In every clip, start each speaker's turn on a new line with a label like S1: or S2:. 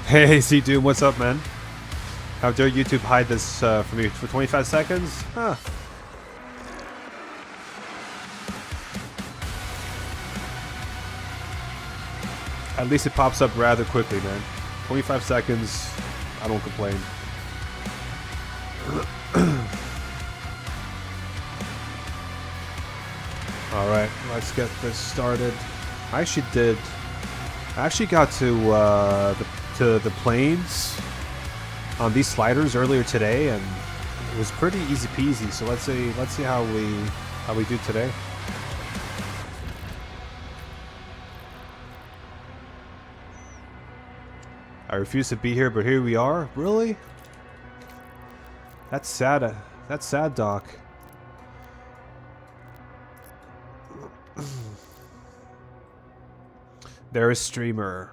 S1: Hey, C Doom, what's up, man? How dare YouTube hide this from me for 25 seconds? Huh. At least it pops up rather quickly, man. 25 seconds, I don't complain. Alright, let's get this started. I actually got to the plains on these sliders earlier today, and it was pretty easy peasy. So let's see how we do today. I refuse to be here, but here we are. Really? That's sad. That's sad, Doc. There is streamer.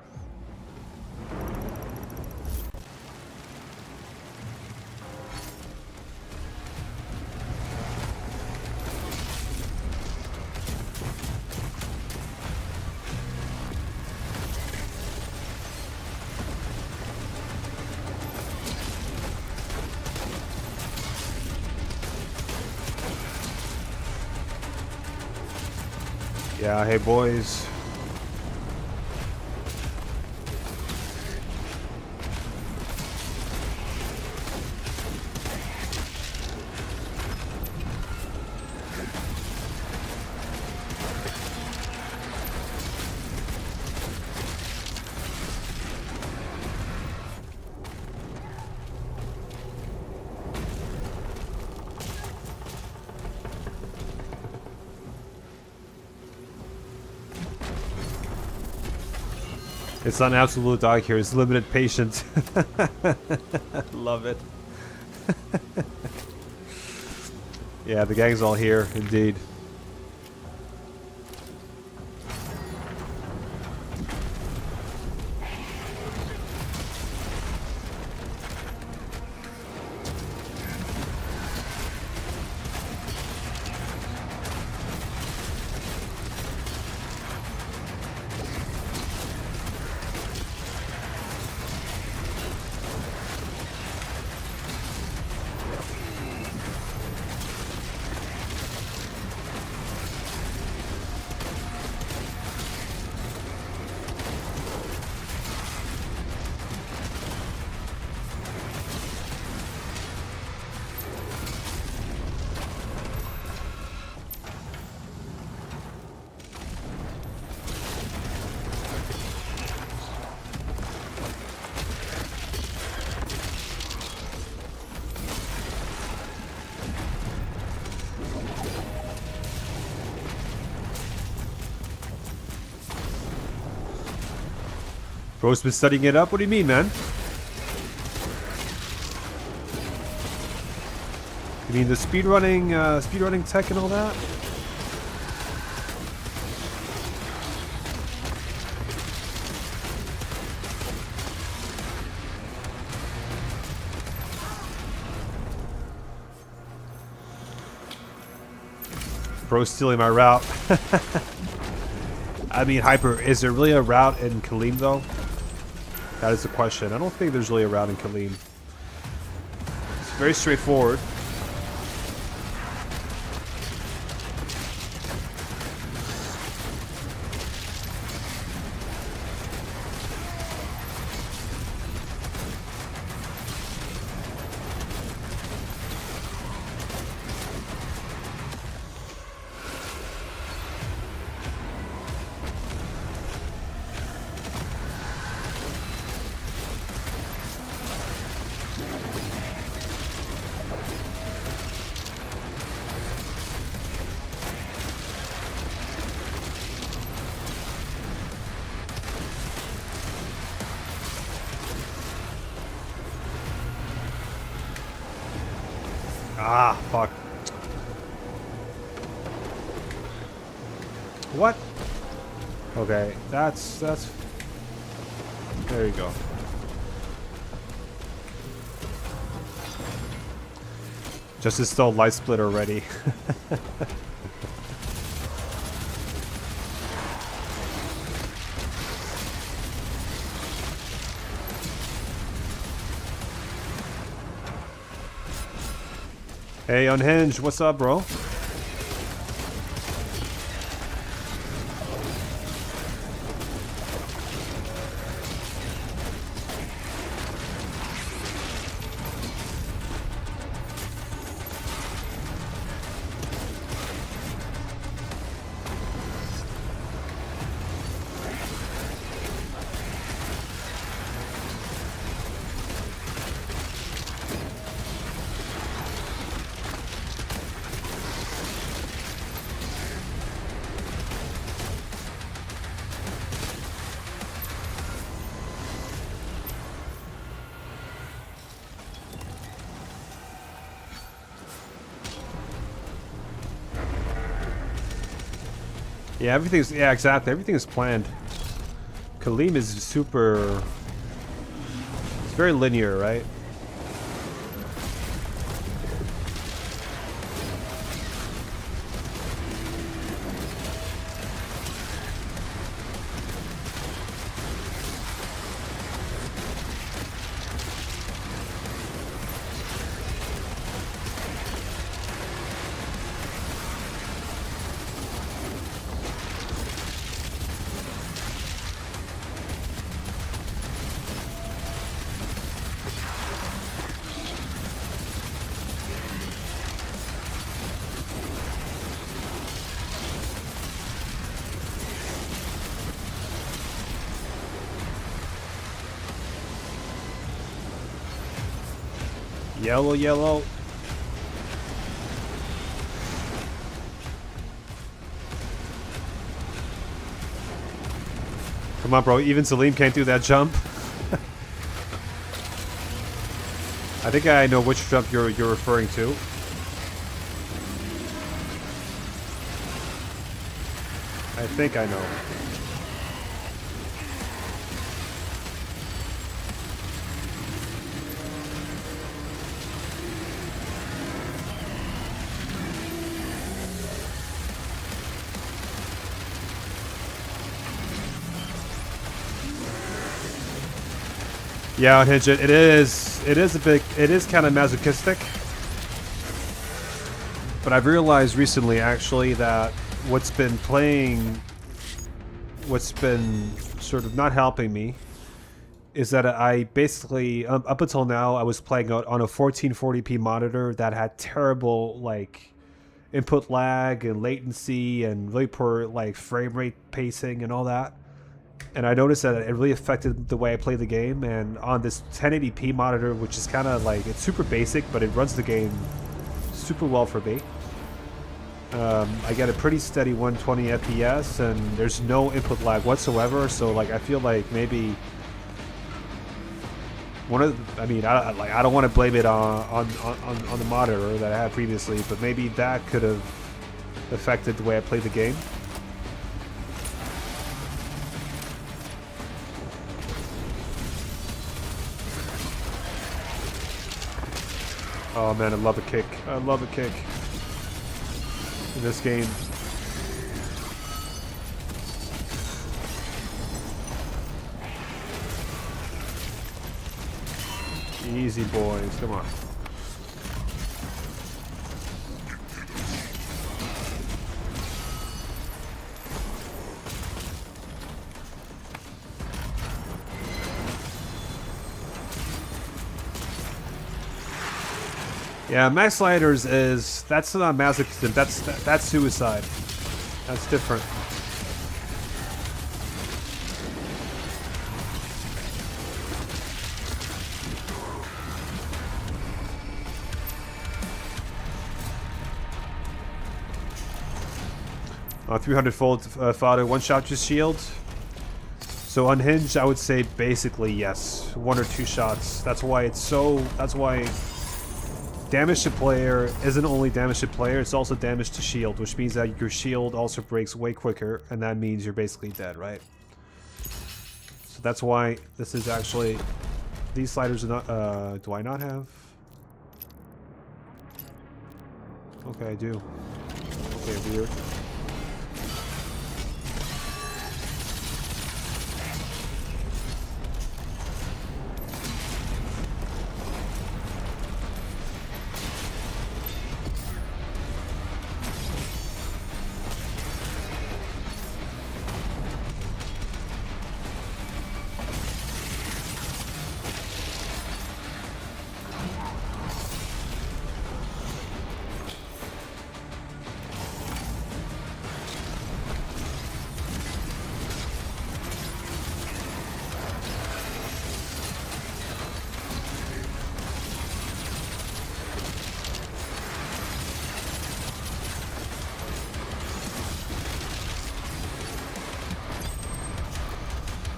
S1: Yeah, hey boys. It's not an absolute dog here, it's limited patience. Love it. Yeah, the gang's all here, indeed. Bro's been studying it up? What do you mean, man? You mean the speedrunning tech and all that? Bro's stealing my route. I mean, Hyper, is there really a route in Kalim, though? That is the question. I don't think there's really a route in Kalim. It's very straightforward. Ah, fuck. What? Okay, that's... There you go. Just installed light split already. Hey, Unhinged, what's up, bro? Yeah, everything's... Yeah, exactly. Everything is planned. Kaleem is super... It's very linear, right? Yellow, yellow. Come on, bro. Even Salim can't do that jump. I think I know which jump you're referring to. I think I know. Yeah, Unhinged, it is kind of masochistic. But I've realized recently, actually, that what's been sort of not helping me is that I basically, up until now, I was playing on a 1440p monitor that had terrible, like, input lag and latency and really poor, like, frame rate pacing and all that. And I noticed that it really affected the way I play the game. And on this 1080p monitor, which is kind of like, it's super basic, but it runs the game super well for me. I get a pretty steady 120 FPS, and there's no input lag whatsoever. So like, I feel like maybe I don't want to blame it on the monitor that I had previously, but maybe that could have affected the way I play the game. Oh man, I love a kick. I love a kick in this game. Easy boys, come on. Yeah, max sliders that's not masochism, that's suicide. That's different. Uh, 300 fold fodder, one shot to shield. So unhinged, I would say basically yes, 1 or 2 shots. That's why damage to player isn't only damage to player, it's also damage to shield, which means that your shield also breaks way quicker, and that means you're basically dead, right? So that's why this is actually... These sliders are not... do I not have? Okay, I do. Okay, weird.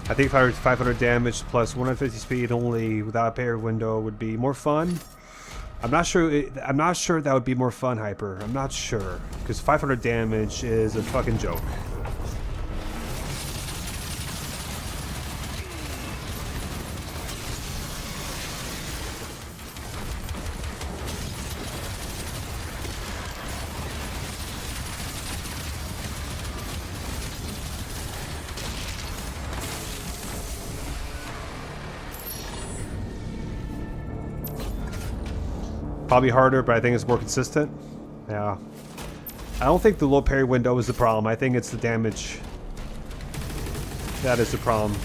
S1: I think 500 damage plus 150 speed only without a parry window would be more fun. I'm not sure. I'm not sure that would be more fun, Hyper. I'm not sure because 500 damage is a fucking joke. Probably harder, but I think it's more consistent. Yeah. I don't think the low parry window is the problem. I think it's the damage. That is the problem.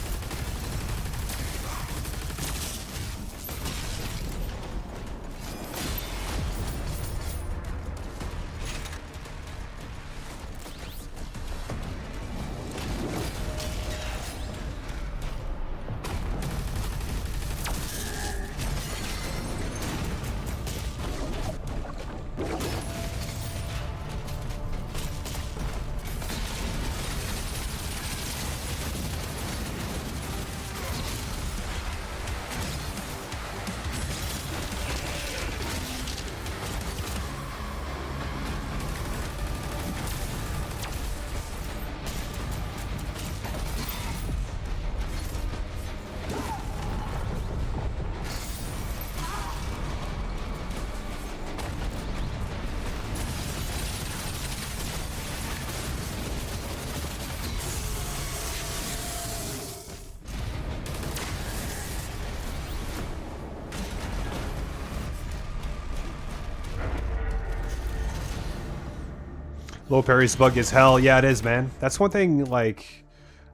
S1: Low parry's buggy as hell. Yeah, it is, man. That's one thing, like...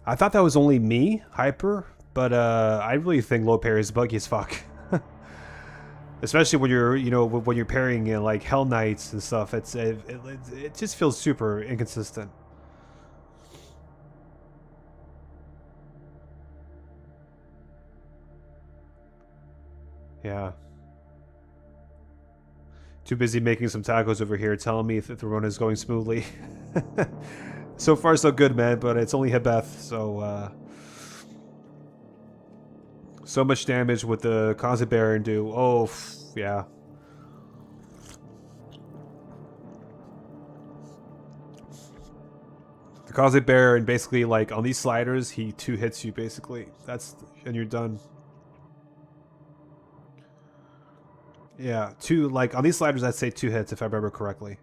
S1: I thought that was only me, Hyper, but I really think low parry's buggy as fuck. Especially when you're, you know, when you're parrying in, like, Hell Knights and stuff. It just feels super inconsistent. Yeah. Too busy making some tacos over here, telling me if the run is going smoothly. So far, so good, man. But it's only Hebeth, so so much damage with the Kaze Baron do. Oh, yeah. The Kaze Baron basically, like on these sliders, he 2 hits you basically. And you're done. Yeah, 2, like, on these sliders, I'd say 2 hits, if I remember correctly.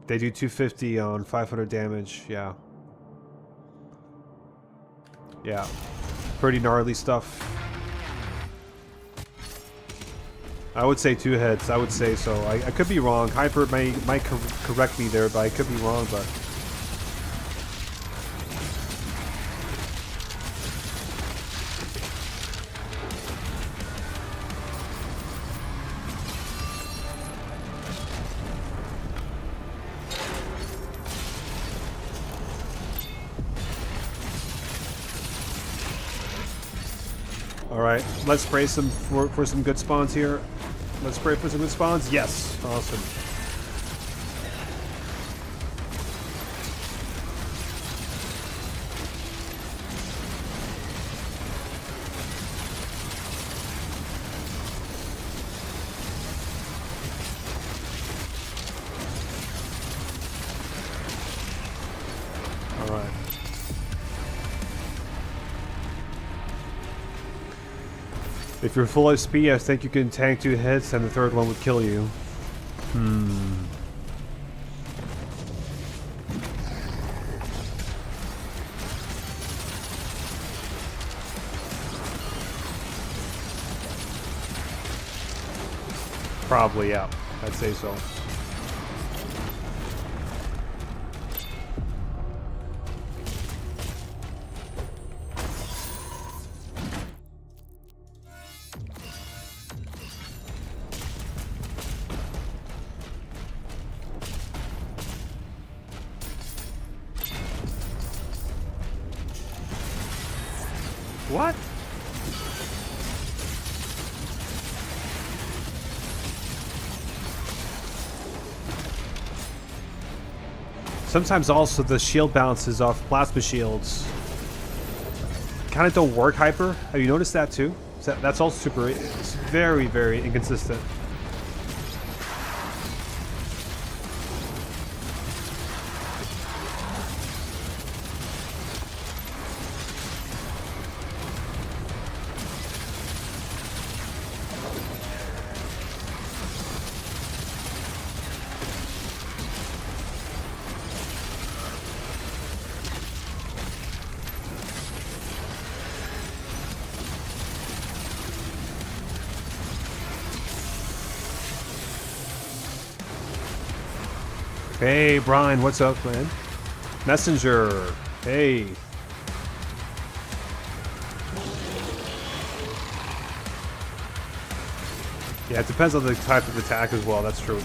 S1: They do 250 on 500 damage, yeah. Yeah. Pretty gnarly stuff. I would say 2 hits, I would say so. I could be wrong. Hyper might correct me there, but I could be wrong, but... Alright, let's pray for some good spawns here. Let's pray for some good spawns. Yes, awesome. Alright. If you're full SP, I think you can tank 2 hits and the third one would kill you. Probably, yeah. I'd say so. What? Sometimes also the shield bounces off plasma shields. kind of don't work hyper. Have you noticed that too? That's also super. It's very, very inconsistent. Hey, Brian, what's up, man? Messenger, hey. Yeah, it depends on the type of attack as well, that's true.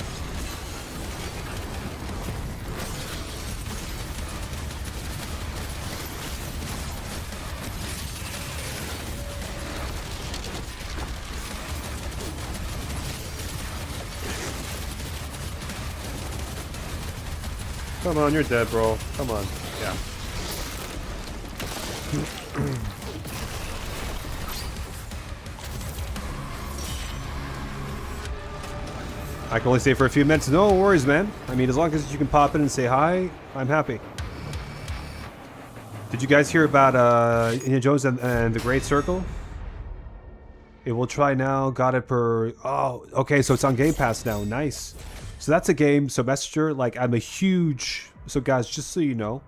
S1: Come on, you're dead, bro. Come on. Yeah. I can only stay for a few minutes. No worries, man. I mean, as long as you can pop in and say hi, I'm happy. Did you guys hear about Indiana Jones and the Great Circle? It will try now. Got it per... Oh, okay, so it's on Game Pass now. Nice. So that's a game. So Messenger, like, I'm a huge... So guys, just so you know,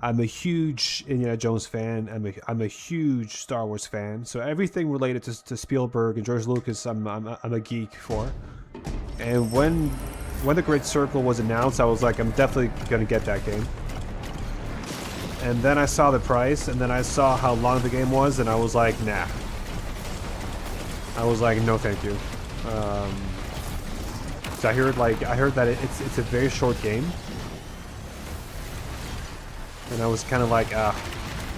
S1: I'm a huge Indiana Jones fan. I'm a huge Star Wars fan. So everything related to Spielberg and George Lucas, I'm a geek for. And when the Great Circle was announced, I was like, I'm definitely gonna get that game. And then I saw the price, and then I saw how long the game was, and I was like, nah. I was like, no, thank you. So I heard that it's a very short game, and I was kind of like,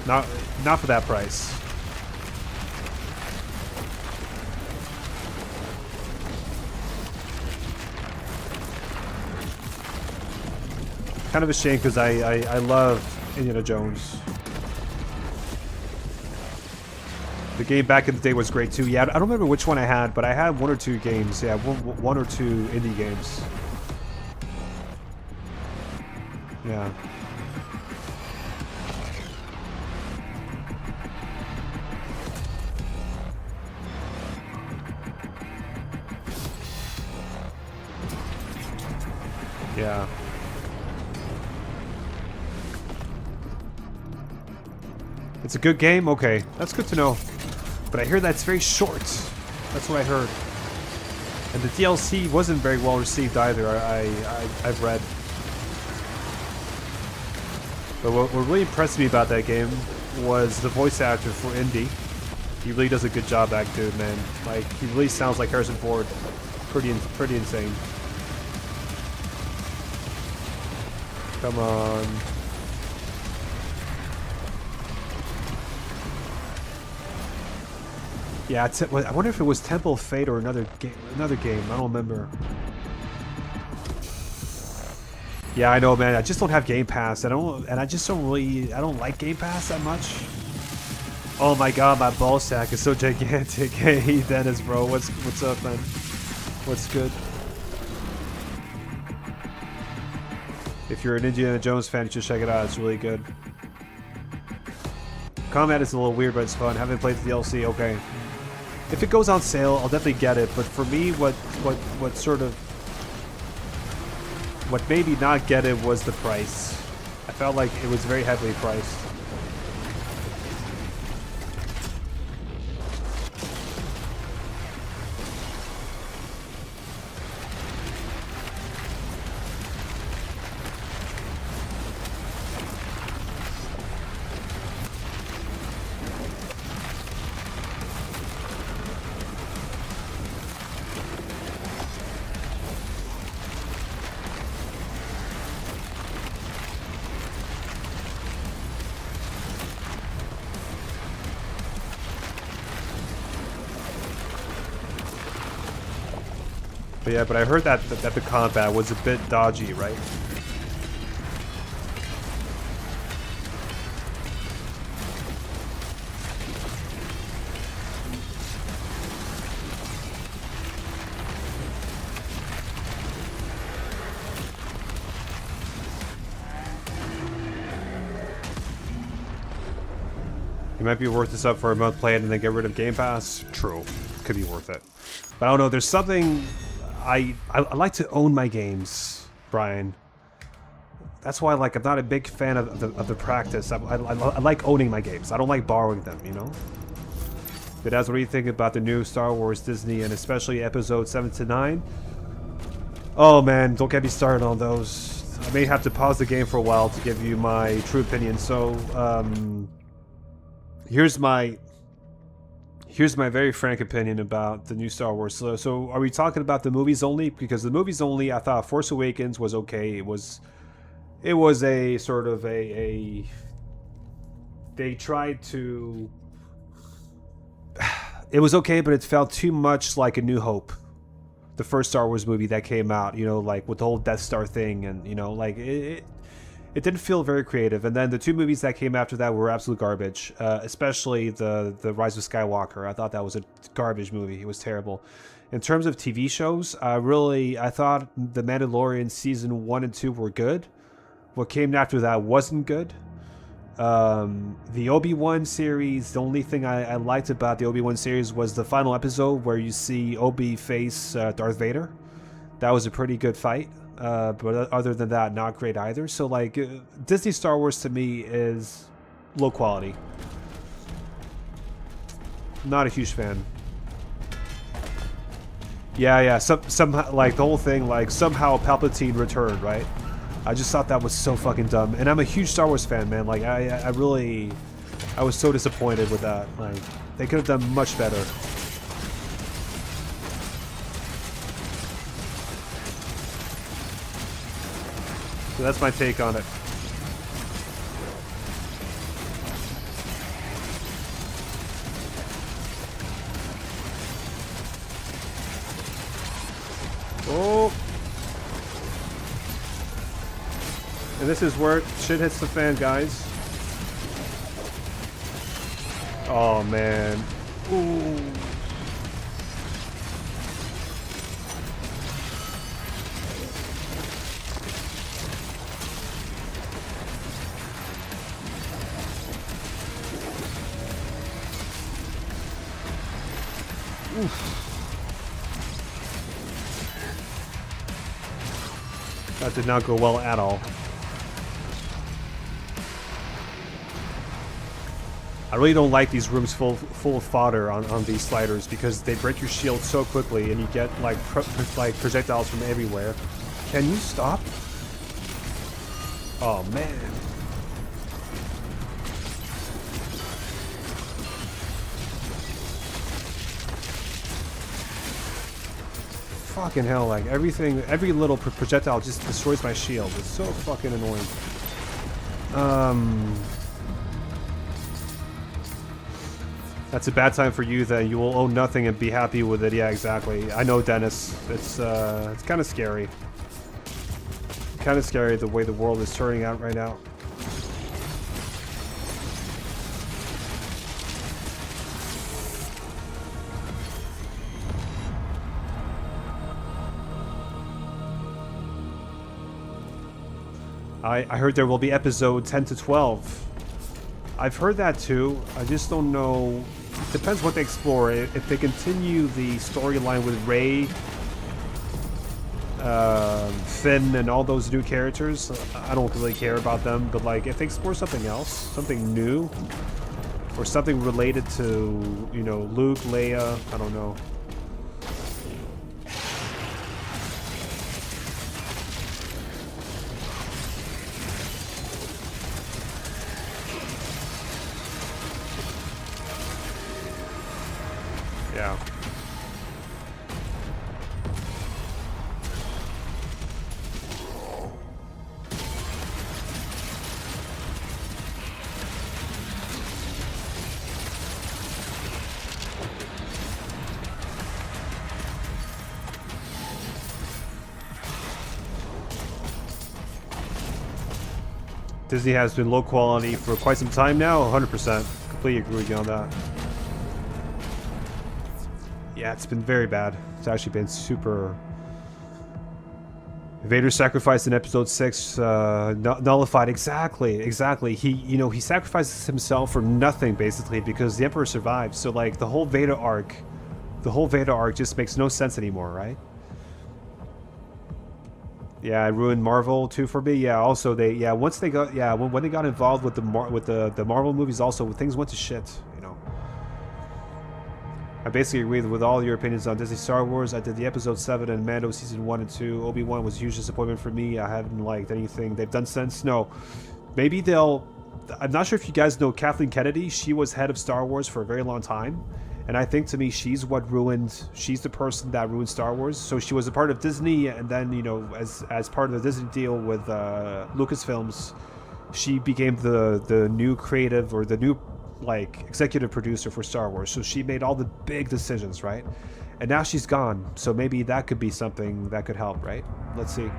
S1: not for that price. Kind of a shame because I love Indiana Jones. The game back in the day was great too. Yeah, I don't remember which one I had, but I had one or two games. Yeah, one or two indie games. Yeah. Yeah. It's a good game? Okay, that's good to know. But I hear that's very short. That's what I heard. And the DLC wasn't very well received either, I've read. But what really impressed me about that game was the voice actor for Indy. He really does a good job, that dude, man. Like, he really sounds like Harrison Ford. Pretty insane. Come on. Yeah, I wonder if it was Temple of Fate or another game. I don't remember. Yeah, I know, man. I just don't have Game Pass. I don't like Game Pass that much. Oh my God, my ball sack is so gigantic. Hey, Dennis, bro, what's up, man? What's good? If you're an Indiana Jones fan, you should check it out. It's really good. Combat is a little weird, but it's fun. Haven't played the DLC. Okay. If it goes on sale, I'll definitely get it. But for me, what made me not get it was the price. I felt like it was very heavily priced. But yeah, but I heard that the combat was a bit dodgy, right? It might be worth this up for a month, play it, and then get rid of Game Pass. True, could be worth it. But I don't know. There's something I like to own my games, Brian. That's why, like, I'm not a big fan of the practice. I like owning my games. I don't like borrowing them, you know. But as what do you think about the new Star Wars, Disney, and especially Episode 7 to 9? Oh man, don't get me started on those. I may have to pause the game for a while to give you my true opinion. So, here's my very frank opinion about the new Star Wars. So are we talking about the movies only? Because the movies only, I thought Force Awakens was okay. It was a sort of they tried to. It was okay, but it felt too much like A New Hope, the first Star Wars movie that came out. You know, like with the whole Death Star thing, and you know, like it didn't feel very creative. And then the two movies that came after that were absolute garbage. Especially the Rise of Skywalker. I thought that was a garbage movie. It was terrible. In terms of TV shows, I thought The Mandalorian season 1 and 2 were good. What came after that wasn't good. The Obi-Wan series, the only thing I liked about the Obi-Wan series was the final episode where you see Obi face Darth Vader. That was a pretty good fight. But other than that, not great either. So, like, Disney Star Wars to me is low quality. Not a huge fan. Yeah. Somehow, like, the whole thing, like, somehow Palpatine returned, right? I just thought that was so fucking dumb. And I'm a huge Star Wars fan, man. Like, I was so disappointed with that. Like, they could have done much better. So that's my take on it. Oh! And this is where shit hits the fan, guys. Oh, man. Ooh. That did not go well at all. I really don't like these rooms full of fodder on these sliders because they break your shield so quickly and you get like projectiles from everywhere. Can you stop? Oh man. Fucking hell, like everything, every little projectile just destroys my shield. It's so fucking annoying. That's a bad time for you then. You will own nothing and be happy with it. Yeah, exactly. I know, Dennis. It's kind of scary. Kind of scary the way the world is turning out right now. I heard there will be episode 10 to 12. I've heard that too. I just don't know. It depends what they explore. If they continue the storyline with Rey, Finn, and all those new characters, I don't really care about them. But like, if they explore something else, something new, or something related to, you know, Luke, Leia, I don't know. Yeah. Disney has been low quality for quite some time now, 100%. Completely agree with you on that. Yeah, it's been very bad. It's actually been super... Vader's sacrifice in Episode 6 nullified. Exactly. He sacrifices himself for nothing basically because the Emperor survived. So like the whole Vader arc just makes no sense anymore, right? Yeah, it ruined Marvel too for me. Yeah, also once they got when they got involved with the Marvel movies, also things went to shit. You know. I basically agree with all your opinions on Disney Star Wars. I did the Episode 7 and Mando Season 1 and 2. Obi-Wan was a huge disappointment for me. I haven't liked anything they've done since. No. Maybe they'll... I'm not sure if you guys know Kathleen Kennedy. She was head of Star Wars for a very long time. And I think to me, she's the person that ruined Star Wars. So she was a part of Disney, and then, you know, as part of the Disney deal with Lucasfilms, she became the new creative, or the new like executive producer for Star Wars. So she made all the big decisions, right? And now she's gone. So maybe that could be something that could help, right? Let's see.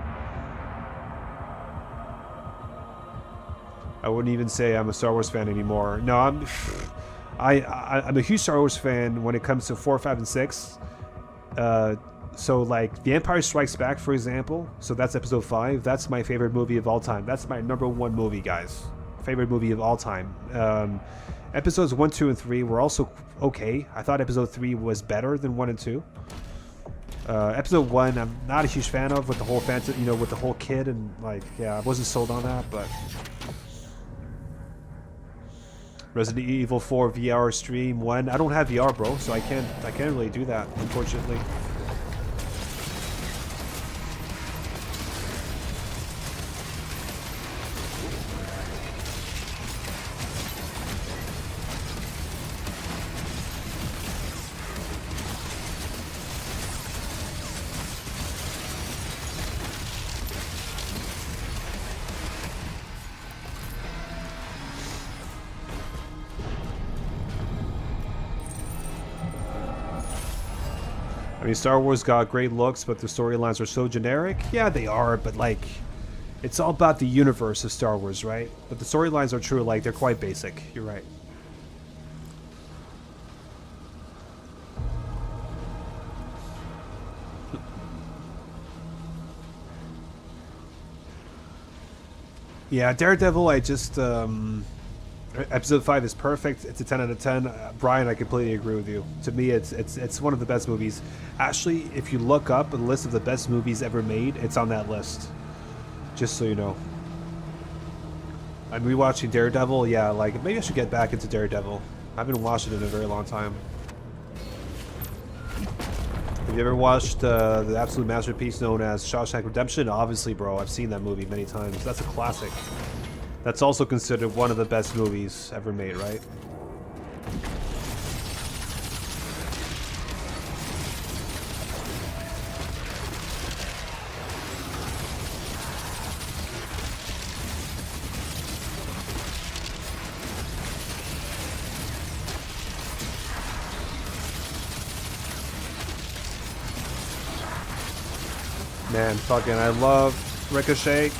S1: I wouldn't even say I'm a Star Wars fan anymore. No, I'm a huge Star Wars fan when it comes to 4, 5, and 6. So like The Empire Strikes Back, for example. So that's Episode 5. That's my favorite movie of all time. That's my #1 movie, guys. Favorite movie of all time. Episodes 1, 2, and 3 were also okay. I thought Episode 3 was better than 1 and 2. Episode 1, I'm not a huge fan of, with the whole fantasy, you know, with the whole kid, and like, yeah, I wasn't sold on that. But Resident Evil 4 VR stream 1. I don't have VR, bro, so I can't really do that, unfortunately. I mean, Star Wars got great looks, but the storylines are so generic. Yeah, they are, but like, it's all about the universe of Star Wars, right? But the storylines are true, like, they're quite basic. You're right. Yeah, Daredevil, I just, Episode 5 is perfect. It's a 10 out of 10. Brian, I completely agree with you. To me, it's one of the best movies. Actually, if you look up a list of the best movies ever made, it's on that list. Just so you know. I'm rewatching Daredevil. Yeah, like, maybe I should get back into Daredevil. I haven't watched it in a very long time. Have you ever watched the absolute masterpiece known as Shawshank Redemption? Obviously, bro. I've seen that movie many times. That's a classic. That's also considered one of the best movies ever made, right? Man, fucking, I love Ricochet.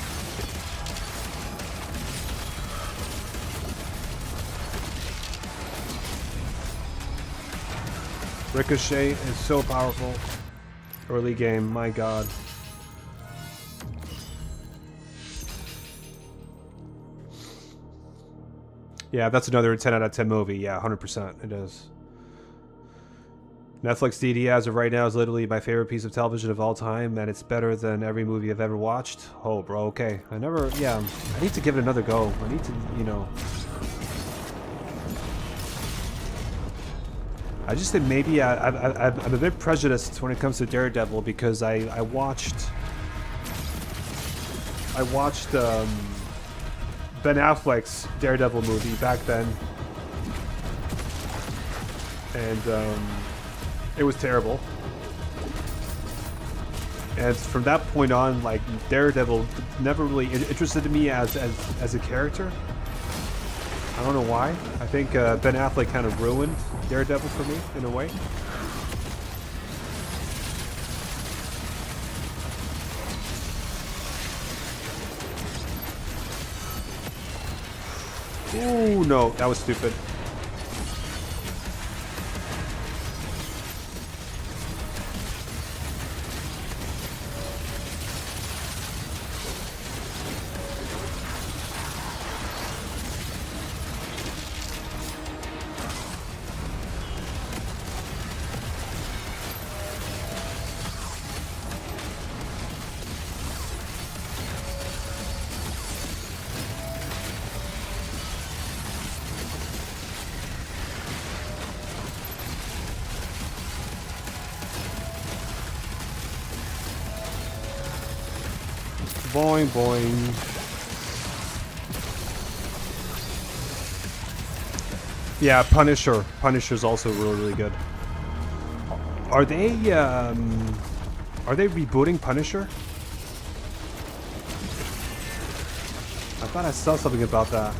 S1: Ricochet is so powerful. Early game, my god. Yeah, that's another 10 out of 10 movie. Yeah, 100% it is. Netflix DD as of right now is literally my favorite piece of television of all time, and it's better than every movie I've ever watched. Oh, bro, okay. I need to give it another go. I need to, you know... I just think maybe I'm a bit prejudiced when it comes to Daredevil because I watched Ben Affleck's Daredevil movie back then, and it was terrible. And from that point on, like, Daredevil never really interested me as a character. I don't know why. I think Ben Affleck kind of ruined Daredevil for me, in a way. Ooh, no, that was stupid. Boing, boing. Yeah, Punisher. Punisher's also really, really good. Are they rebooting Punisher? I thought I saw something about that.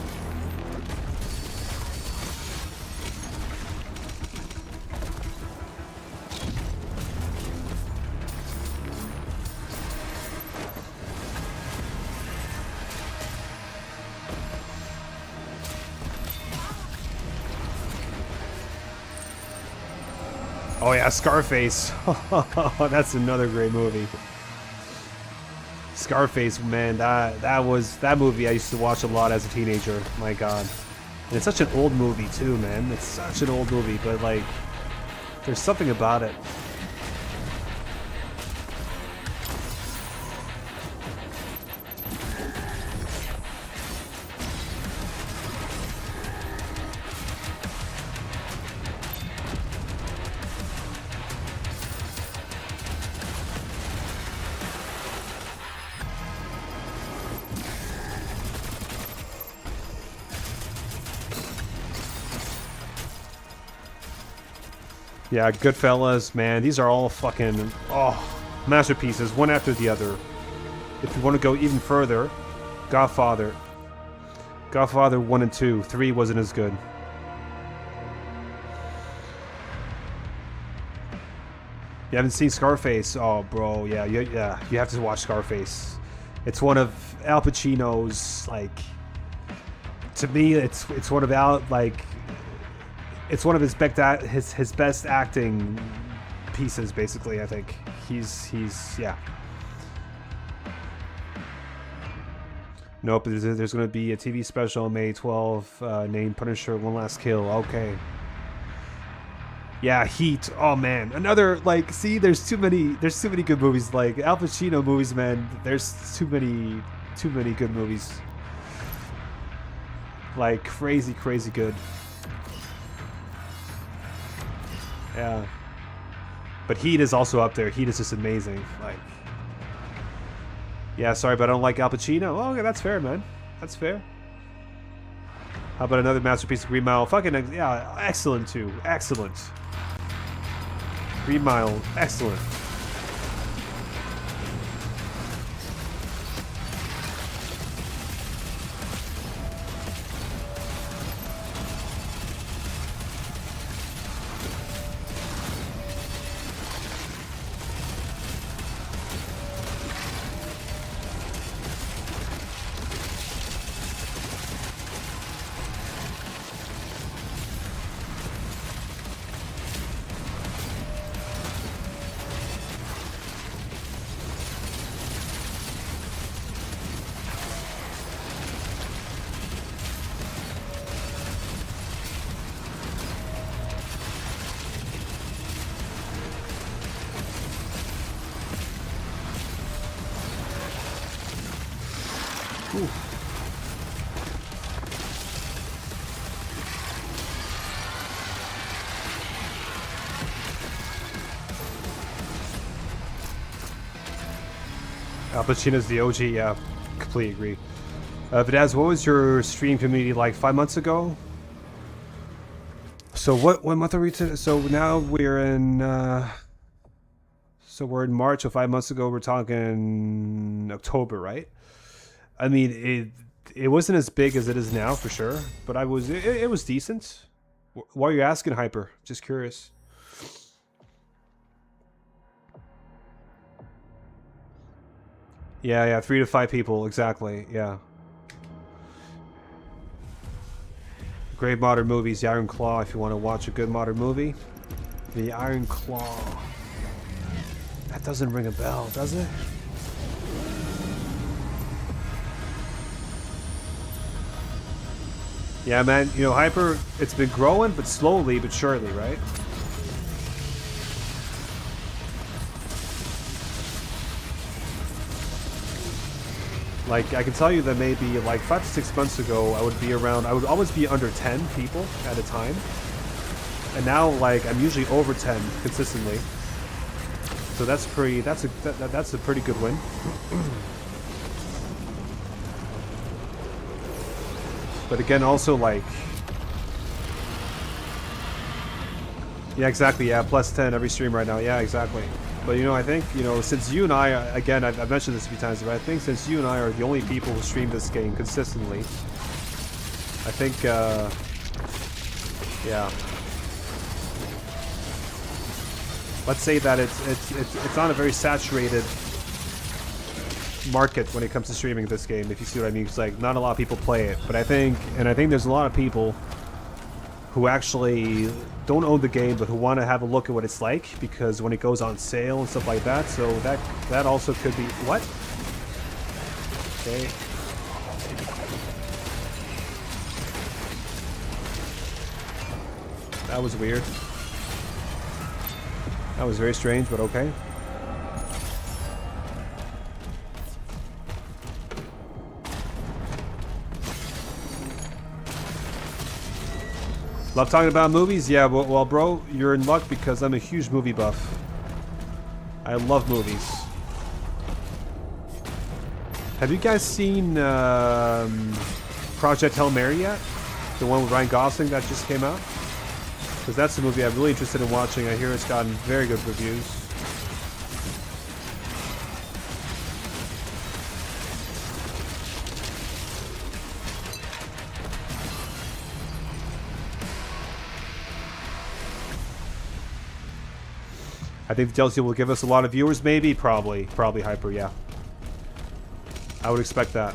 S1: Oh yeah, Scarface. That's another great movie. Scarface, man, that movie I used to watch a lot as a teenager. My God, and it's such an old movie too, man. It's such an old movie, but like, there's something about it. Yeah, Goodfellas, man, these are all fucking, masterpieces, one after the other. If you want to go even further, Godfather. Godfather 1 and 2. 3 wasn't as good. You haven't seen Scarface? Oh, bro, yeah, you have to watch Scarface. It's one of Al Pacino's, like, to me, it's one of it's one of his best acting pieces, basically. I think he's yeah. Nope, there's going to be a TV special on May 12 named Punisher: One Last Kill. Okay. Yeah, Heat. Oh man, another, like, see, there's too many good movies, like Al Pacino movies, man. There's too many good movies. Like crazy good. Yeah. But Heat is also up there. Heat is just amazing. Like, yeah, sorry, but I don't like Al Pacino. Oh, okay, that's fair, man. That's fair. How about another masterpiece, Green Mile? Fucking, yeah, excellent too. Excellent. Green Mile, excellent. Al Pacino's the OG, yeah, completely agree. Vidaz, what was your stream community like 5 months ago? So what month are we to? So now we're in, so we're in March, so 5 months ago we're talking October, right? I mean, it wasn't as big as it is now, for sure, but it was decent. Why are you asking, Hyper? Just curious. Yeah, 3 to 5 people, exactly, yeah. Great modern movies, The Iron Claw, if you want to watch a good modern movie. The Iron Claw. That doesn't ring a bell, does it? Yeah, man, you know, Hyper, it's been growing, but slowly but surely, right? Like, I can tell you that maybe like 5 to 6 months ago, I would always be under 10 people at a time. And now, like, I'm usually over 10 consistently. So that's a pretty good win. But again, also like, yeah, exactly. Yeah, plus 10 every stream right now. Yeah, exactly. But you know, I think, you know, since you and I, again, I've mentioned this a few times, but I think since you and I are the only people who stream this game consistently, I think, yeah. Let's say that it's not a very saturated market when it comes to streaming this game, if you see what I mean. It's like not a lot of people play it, but I think there's a lot of people who actually don't own the game but who want to have a look at what it's like, because when it goes on sale and stuff like that, so that also could be what? Okay. That was weird. That was very strange, but okay. Love talking about movies? Yeah, well, bro, you're in luck because I'm a huge movie buff. I love movies. Have you guys seen Project Hail Mary yet? The one with Ryan Gosling that just came out? Because that's a movie I'm really interested in watching. I hear it's gotten very good reviews. I think the DLC will give us a lot of viewers, maybe, probably Hyper, yeah. I would expect that.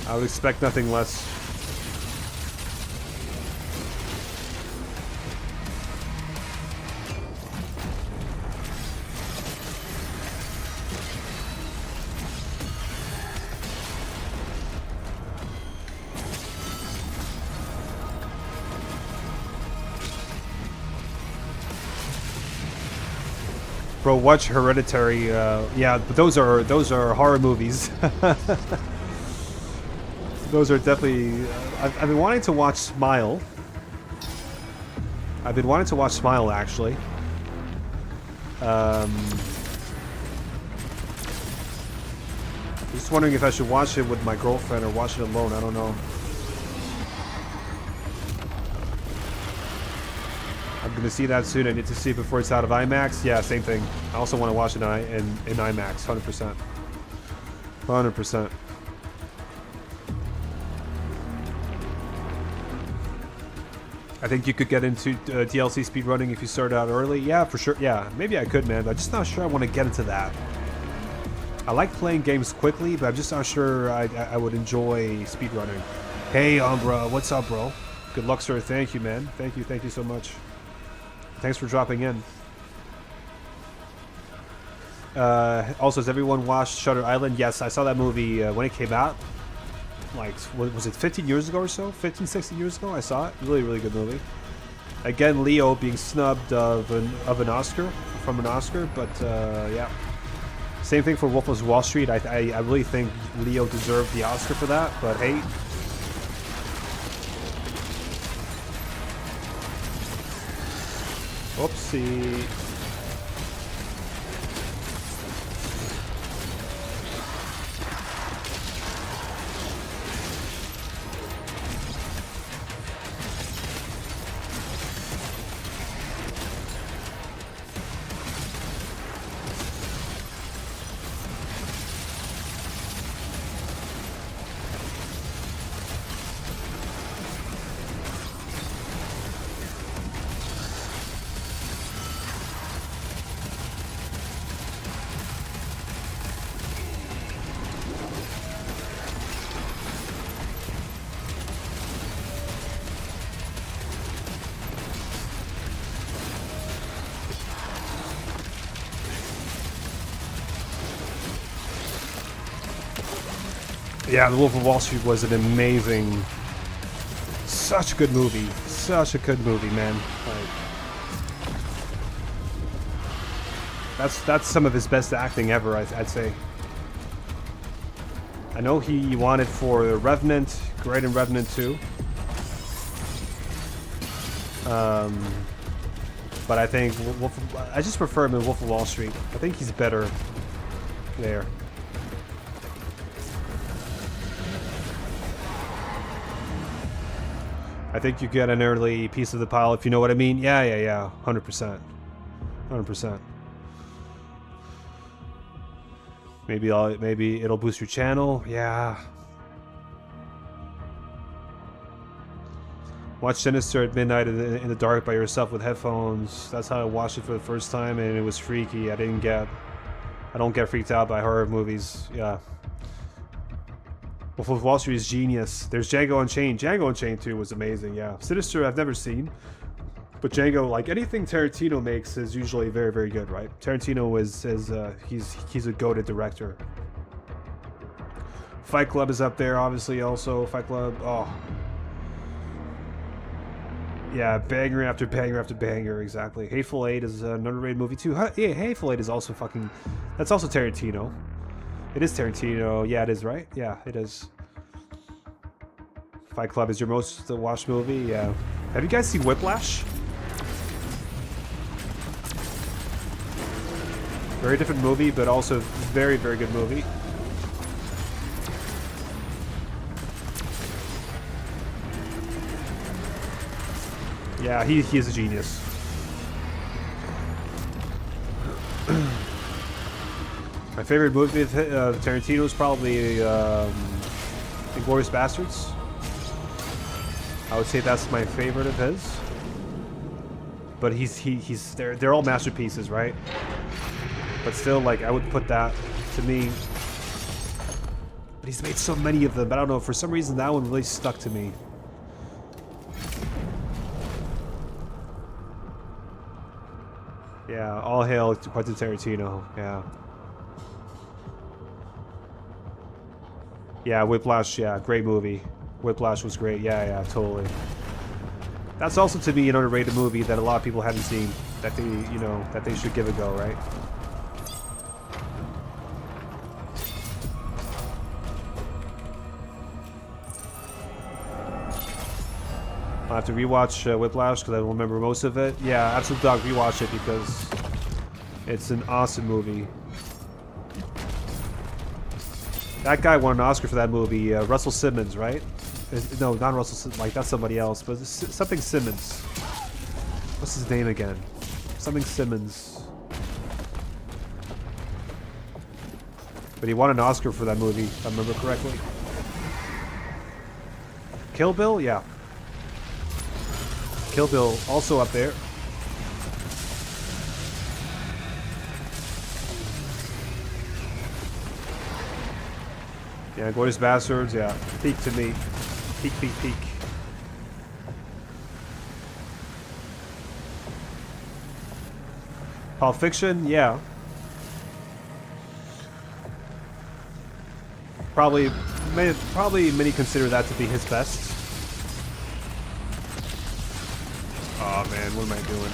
S1: I would expect nothing less. Bro, watch Hereditary. Yeah, but those are horror movies. Those are definitely. I've been wanting to watch Smile. I've been wanting to watch Smile actually. Just wondering if I should watch it with my girlfriend or watch it alone. I don't know. I'm gonna see that soon. I need to see it before it's out of IMAX. Yeah, same thing. I also want to watch it in IMAX. 100%. 100%. I think you could get into DLC speedrunning if you start out early. Yeah, for sure. Yeah, maybe I could, man. But I'm just not sure I want to get into that. I like playing games quickly, but I'm just not sure I would enjoy speedrunning. Hey, Umbra, what's up, bro? Good luck, sir. Thank you, man. Thank you so much. Thanks for dropping in. Also, has everyone watched Shutter Island? Yes, I saw that movie when it came out. Like, was it 15 years ago or so? 15, 16 years ago? I saw it. Really, really good movie. Again, Leo being snubbed of an Oscar, from an Oscar, but yeah. Same thing for Wolf of Wall Street. I really think Leo deserved the Oscar for that, but hey. Oopsie. Yeah, The Wolf of Wall Street was an amazing, such a good movie. Such a good movie, man. Like, that's some of his best acting ever, I'd say. I know he won it for Revenant, great in Revenant too. But But I think I just prefer him in Wolf of Wall Street. I think he's better there. I think you get an early piece of the pile, if you know what I mean. Yeah. 100%. 100%. Maybe it'll boost your channel. Yeah. Watch Sinister at midnight in the dark by yourself with headphones. That's how I watched it for the first time, and it was freaky. I don't get freaked out by horror movies. Yeah. Wolf of Wall Street is genius. There's Django Unchained. Django Unchained 2 was amazing, yeah. Sinister I've never seen. But Django, like anything Tarantino makes is usually very, very good, right? Tarantino he's a goated director. Fight Club is up there, obviously, also. Fight Club, oh. Yeah, banger after banger after banger, exactly. Hateful Eight is an underrated movie too. Yeah, Hateful Eight is also that's also Tarantino. It is Tarantino. Yeah, it is, right? Yeah, it is. Fight Club is your most watched movie. Yeah. Have you guys seen Whiplash? Very different movie, but also very, very good movie. Yeah, he is a genius. My favorite movie of Tarantino is probably Inglourious Bastards. I would say that's my favorite of his. But they're all masterpieces, right? But still, like, I would put that to me. But he's made so many of them. But I don't know, for some reason that one really stuck to me. Yeah, all hail Quentin Tarantino. Yeah. Yeah, Whiplash, yeah, great movie. Whiplash was great. Yeah, totally. That's also to me an underrated movie that a lot of people haven't seen, that they should give a go, right? I'll have to rewatch Whiplash because I don't remember most of it. Yeah, Absolute Dog, rewatch it because it's an awesome movie. That guy won an Oscar for that movie, Russell Simmons, right? No, not Russell Simmons, like that's somebody else, but something Simmons. What's his name again? Something Simmons. But he won an Oscar for that movie, if I remember correctly. Kill Bill? Yeah. Kill Bill, also up there. Yeah, Inglourious Bastards, yeah. Peak to me. Peak. Pulp Fiction, yeah. Probably many consider that to be his best. Oh man, what am I doing?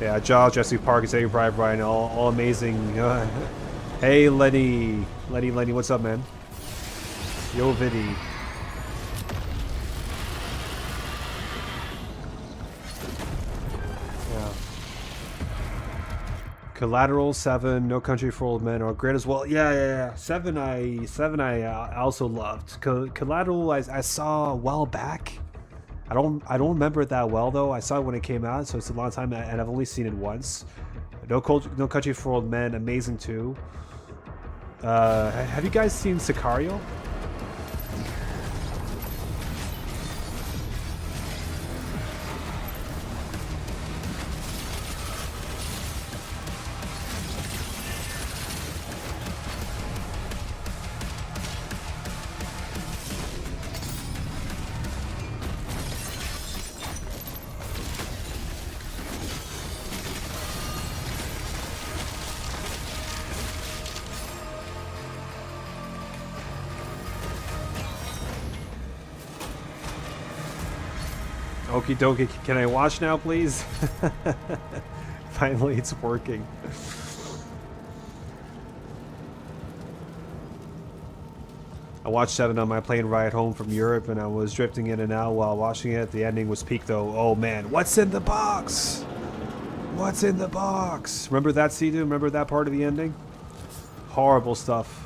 S1: Yeah, Jaws, Jesse Park, Saving Private Ryan, all amazing. Hey, Lenny, what's up, man? Yo, Viddy. Yeah. Collateral, 7, No Country for Old Men are great as well. Yeah. 7 I also loved. Collateral I saw a while back. I don't remember it that well though. I saw it when it came out, so it's a long time, and I've only seen it once. No Country for Old Men, amazing too. Have you guys seen Sicario? Okie dokie, can I watch now, please? Finally, it's working. I watched that on my plane ride home from Europe, and I was drifting in and out while watching it. The ending was peak, though. Oh man, what's in the box? What's in the box? Remember that, Sidu? Remember that part of the ending? Horrible stuff.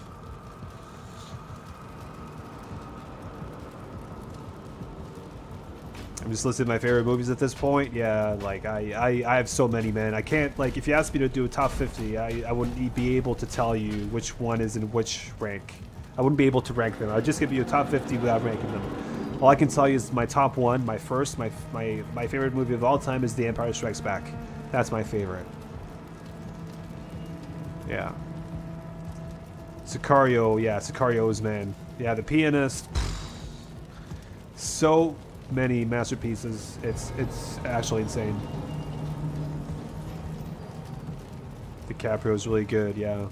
S1: I'm just listing my favorite movies at this point. Yeah, like I have so many, man. I can't, like, if you asked me to do a top 50, I wouldn't be able to tell you which one is in which rank. I wouldn't be able to rank them. I'd just give you a top 50 without ranking them. All I can tell you is my top one, my favorite movie of all time is The Empire Strikes Back. That's my favorite. Yeah. Sicario, yeah, Sicario's, man. Yeah, The Pianist. So many masterpieces. It's actually insane. DiCaprio's really good, yeah.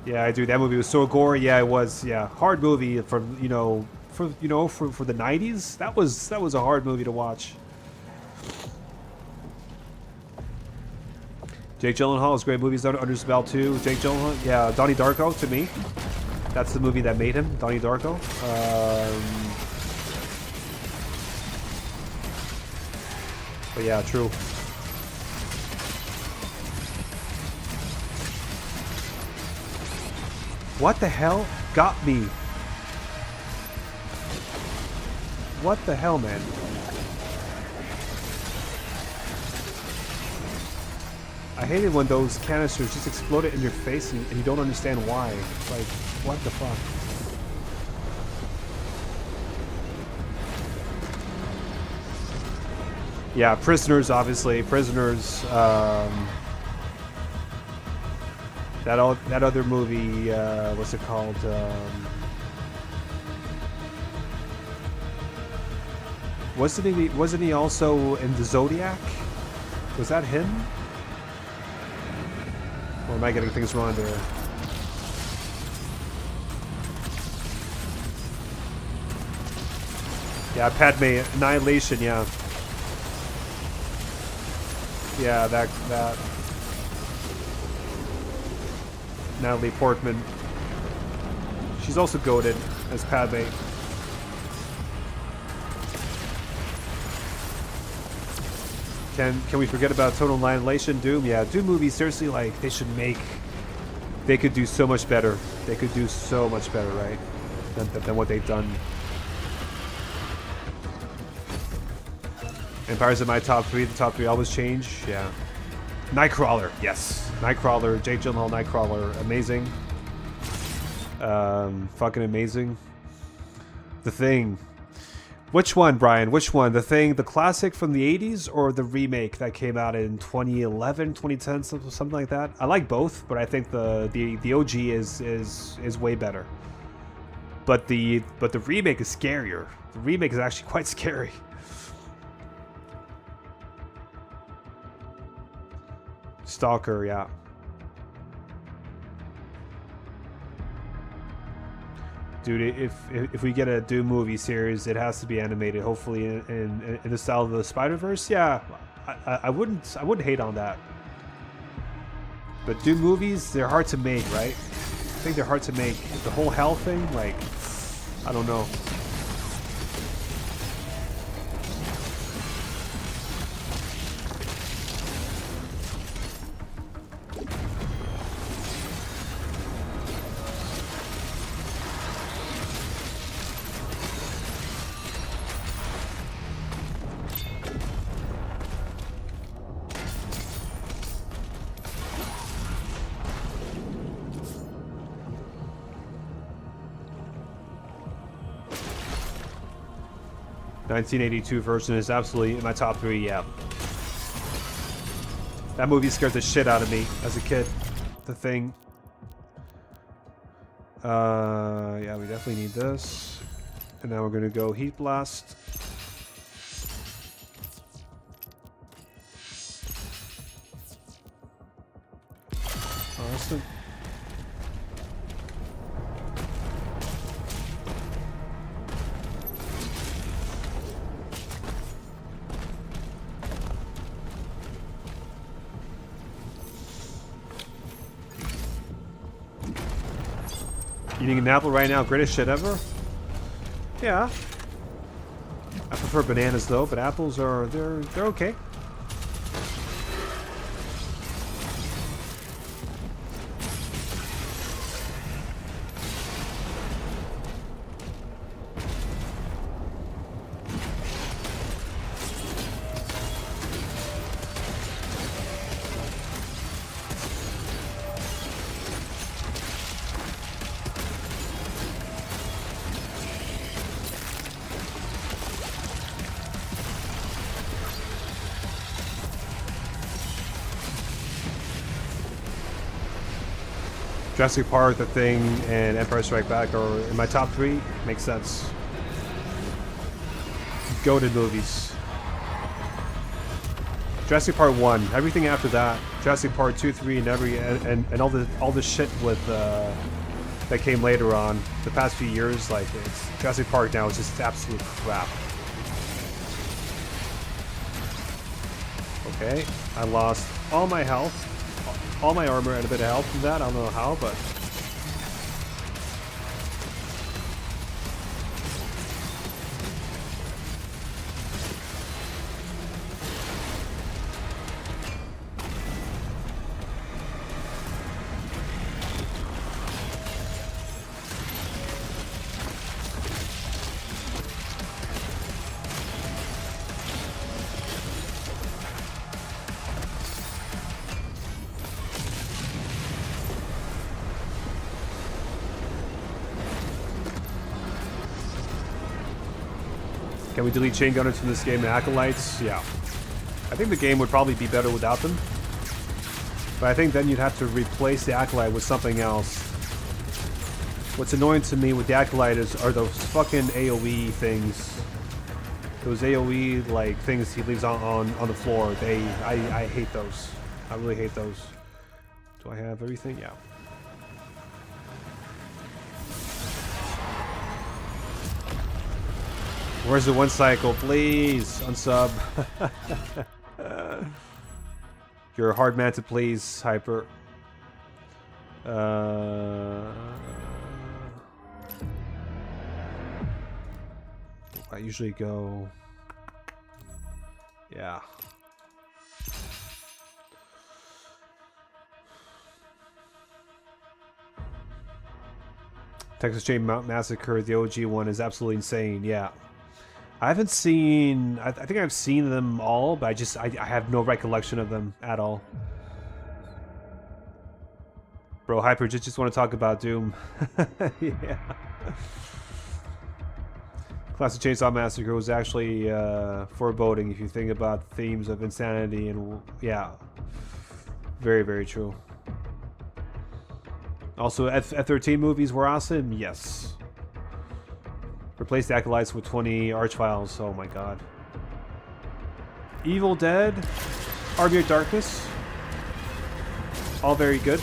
S1: Yeah, dude, that movie was so gory. Yeah, it was. Yeah, hard movie for the 90s. That was a hard movie to watch. Jake Gyllenhaal is great movies under his belt too. Jake Gyllenhaal, yeah, Donnie Darko to me. That's the movie that made him, Donnie Darko. But yeah, true. What the hell got me? What the hell, man? I hate it when those canisters just exploded in your face and you don't understand why. Like, what the fuck? Yeah, Prisoners, obviously. Prisoners. That other movie, what's it called? Wasn't he also in the Zodiac? Was that him? Or am I getting things wrong there? Yeah, Padme, Annihilation, yeah. Yeah, that. Natalie Portman. She's also goated as Padme. Can we forget about Total Annihilation? Doom? Yeah, Doom movies, seriously, like, they could do so much better. They could do so much better, right? Than what they've done. Empire's in my top 3. The top 3 always change. Yeah. Nightcrawler, yes. Nightcrawler, Jake Gyllenhaal, Nightcrawler, amazing. Fucking amazing. The Thing. Which one, Brian? Which one? The Thing, the classic from the 80s, or the remake that came out in 2011, 2010, something like that? I like both, but I think the OG is way better. But the remake is scarier. The remake is actually quite scary. Stalker, yeah. Dude, if we get a Doom movie series, it has to be animated. Hopefully, in the style of the Spider-Verse. Yeah, I wouldn't hate on that. But Doom movies, they're hard to make, right? I think they're hard to make. The whole hell thing, like, I don't know. ...1982 version is absolutely in my top 3, yeah. That movie scared the shit out of me as a kid. The Thing. Yeah, we definitely need this. And now we're gonna go Heat Blast. Awesome. Eating an apple right now, greatest shit ever? Yeah. I prefer bananas though, but apples are they're okay. Jurassic Park, The Thing, and Empire Strikes Back are in my top 3. Makes sense. Goated movies. Jurassic Park 1. Everything after that. Jurassic Park 2, 3, and all the shit with that came later on. The past few years, like it's Jurassic Park now is just absolute crap. Okay, I lost all my health. All my armor and a bit of health from that. I don't know how, but... Can we delete chain gunners from this game and acolytes? Yeah. I think the game would probably be better without them. But I think then you'd have to replace the acolyte with something else. What's annoying to me with the acolyte are those fucking AoE things. Those AoE like things he leaves on the floor. I hate those. I really hate those. Do I have everything? Yeah. Where's the one cycle? Please, unsub. You're a hard man to please, Hyper. I usually go... Yeah. Texas Chainsaw Massacre, the OG one, is absolutely insane. Yeah. I haven't seen... I think I've seen them all, but I have no recollection of them at all. Bro, Hyper, just want to talk about Doom. Yeah. Classic Chainsaw Massacre was actually foreboding if you think about themes of insanity and... Yeah. Very, very true. Also, F-13 movies were awesome? Yes. Replace the Acolytes with 20 Archviles. Oh my god. Evil Dead. Army of Darkness. All very good.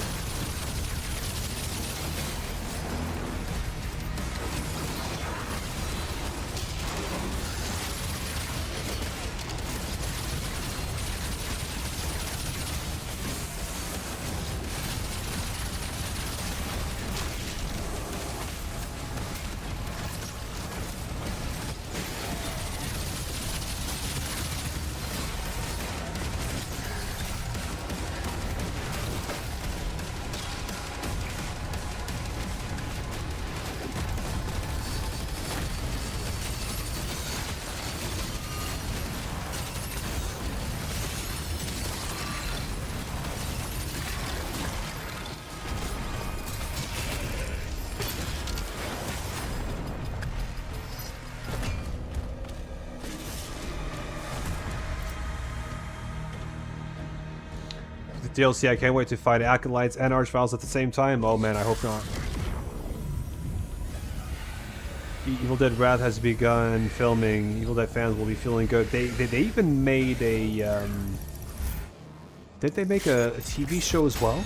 S1: DLC, I can't wait to fight Acolytes and Archviles at the same time. Oh man, I hope not. Evil Dead Wrath has begun filming. Evil Dead fans will be feeling good. They even made a... Did they make a TV show as well?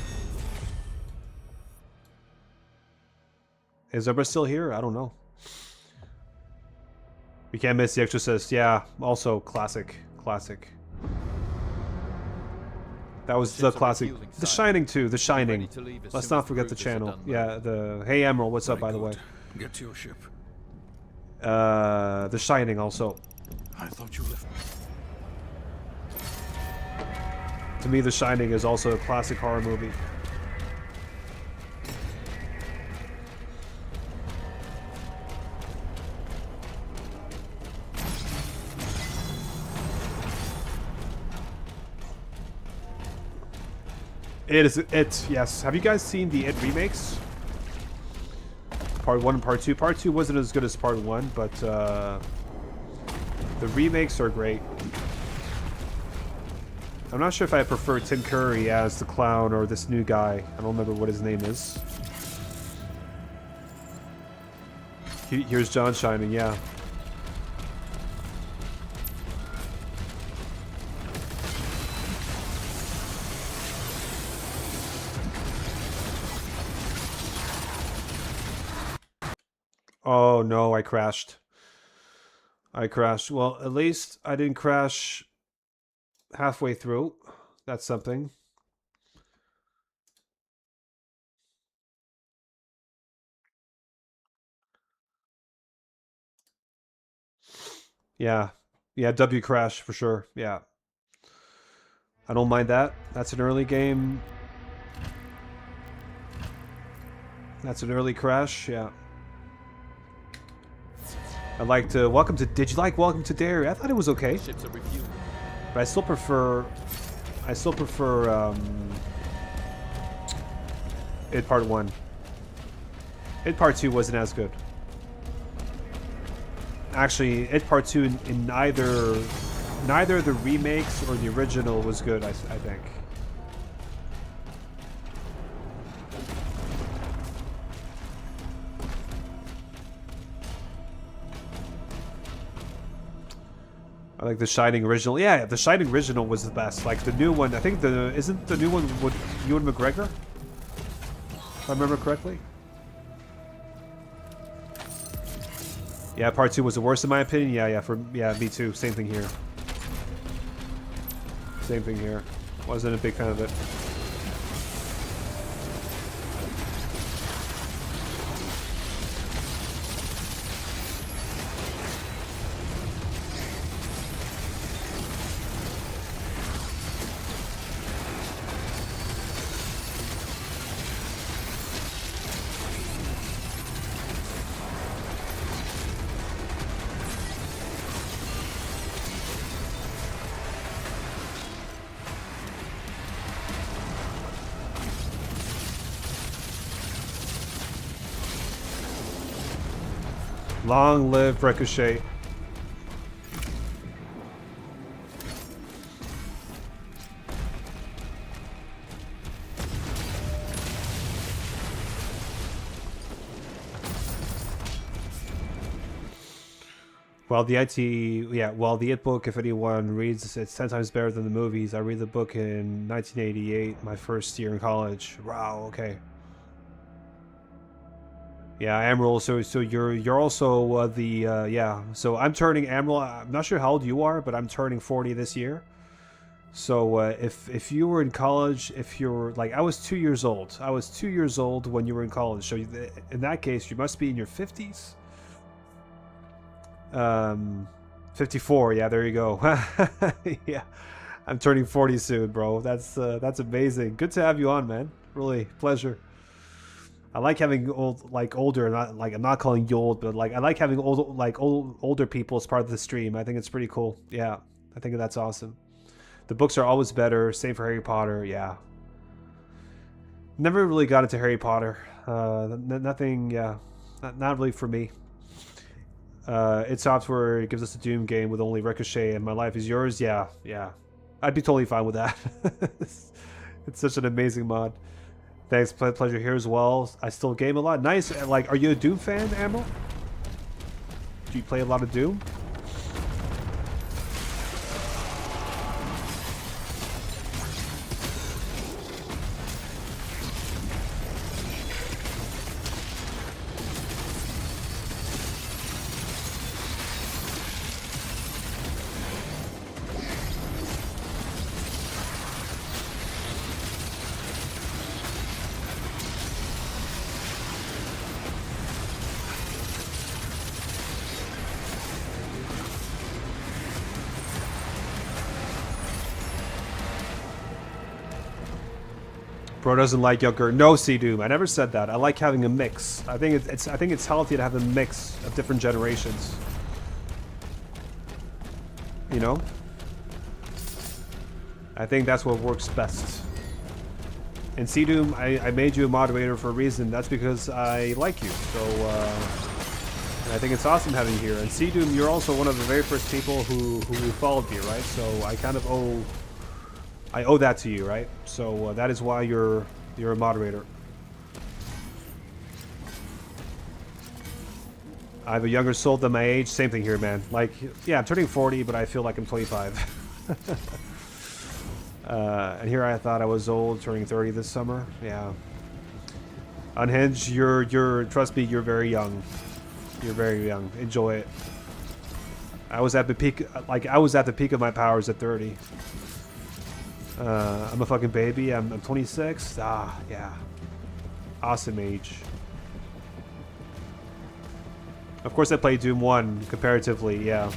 S1: Is Zebra still here? I don't know. We can't miss The Exorcist. Yeah, also classic. Classic. That was the classic. The Shining 2, The Shining. Let's not forget the channel. Yeah, the Hey Emerald, what's up, by the way?
S2: Get to your ship.
S1: The Shining also.
S2: I thought you left.
S1: To me, The Shining is also a classic horror movie. It, yes. Have you guys seen the It remakes? Part 1 and Part 2. Part 2 wasn't as good as Part 1, but the remakes are great. I'm not sure if I prefer Tim Curry as the clown or this new guy. I don't remember what his name is. Here's John Shining, yeah. Oh no, I crashed. I crashed. Well, at least I didn't crash halfway through. That's something. Yeah. Yeah, W crash for sure. Yeah. I don't mind that. That's an early game. That's an early crash, yeah. I liked Welcome to... Did you like Welcome to Derry? I thought it was okay. But I still prefer... It Part 1. It Part 2 wasn't as good. Actually, It Part 2 in neither the remakes or the original was good, I think. I like the Shining original. Yeah, the Shining original was the best. Like the new one, I think isn't the new one with Ewan McGregor? If I remember correctly. Yeah, Part 2 was the worst in my opinion. Yeah, me too. Same thing here. Same thing here. Wasn't a big fan of it. Long live Ricochet. Well, the It book, if anyone reads, it's 10 times better than the movies. I read the book in 1988, my first year in college. Wow, okay. Yeah, Emerald. So you're also yeah. So I'm turning Emerald. I'm not sure how old you are, but I'm turning 40 this year. So if you were in college, if you're like I was 2 years old. I was 2 years old when you were in college. So in that case, you must be in your 50s. 54. Yeah, there you go. Yeah, I'm turning 40 soon, bro. That's amazing. Good to have you on, man. Really pleasure. I like having older, not like I'm not calling you old, but like I like having older people as part of the stream. I think it's pretty cool. Yeah, I think that's awesome. The books are always better. Same for Harry Potter. Yeah. Never really got into Harry Potter. Nothing. Yeah, not really for me. Id Software gives us a Doom game with only Ricochet and My Life Is Yours. Yeah, yeah. I'd be totally fine with that. It's such an amazing mod. Thanks, pleasure here as well. I still game a lot. Nice. Like, are you a Doom fan, Ammo? Do you play a lot of Doom? Bro doesn't like younger. No, C-Doom. I never said that. I like having a mix. I think it's healthy to have a mix of different generations. You know? I think that's what works best. And C-Doom, I made you a moderator for a reason. That's because I like you. So, and I think it's awesome having you here. And C-Doom, you're also one of the very first people who followed me, right? So I kind of owe that to you, right? So that is why you're a moderator. I have a younger soul than my age. Same thing here, man. Like, yeah, I'm turning 40, but I feel like I'm 25. And here I thought I was old, turning 30 this summer. Yeah. Unhinged, trust me, you're very young. You're very young. Enjoy it. I was at the peak of my powers at 30. I'm a fucking baby. I'm 26. Ah, yeah. Awesome age. Of course I played Doom 1 comparatively, yeah.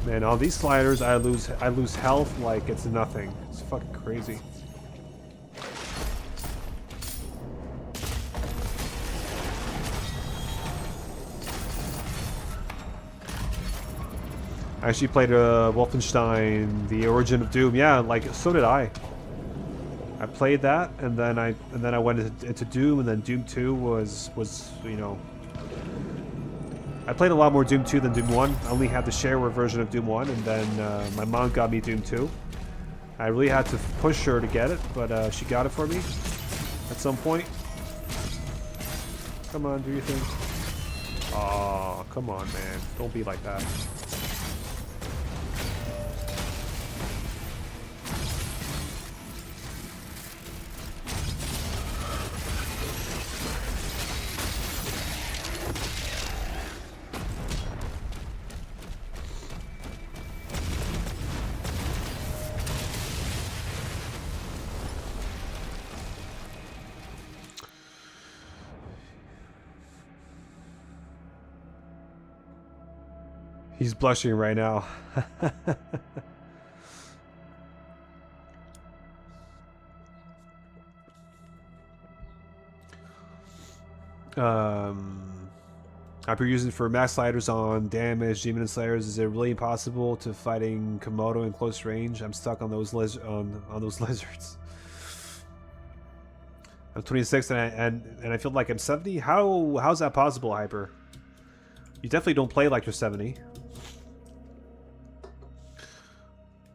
S1: Man, on these sliders I lose health like it's nothing. It's fucking crazy. I actually played Wolfenstein: The Origin of Doom. Yeah, like so did I. I played that, and then I went into Doom, and then Doom 2 was you know. I played a lot more Doom 2 than Doom 1. I only had the shareware version of Doom 1, and then my mom got me Doom 2. I really had to push her to get it, but she got it for me at some point. Come on, do your thing. Aw, come on, man. Don't be like that. He's blushing right now. After using for max sliders on damage, demon slayers, is it really impossible to fighting Komodo in close range? I'm stuck on those on those lizards. I'm 26 and I feel like I'm 70. How's that possible, Hyper? You definitely don't play like you're 70.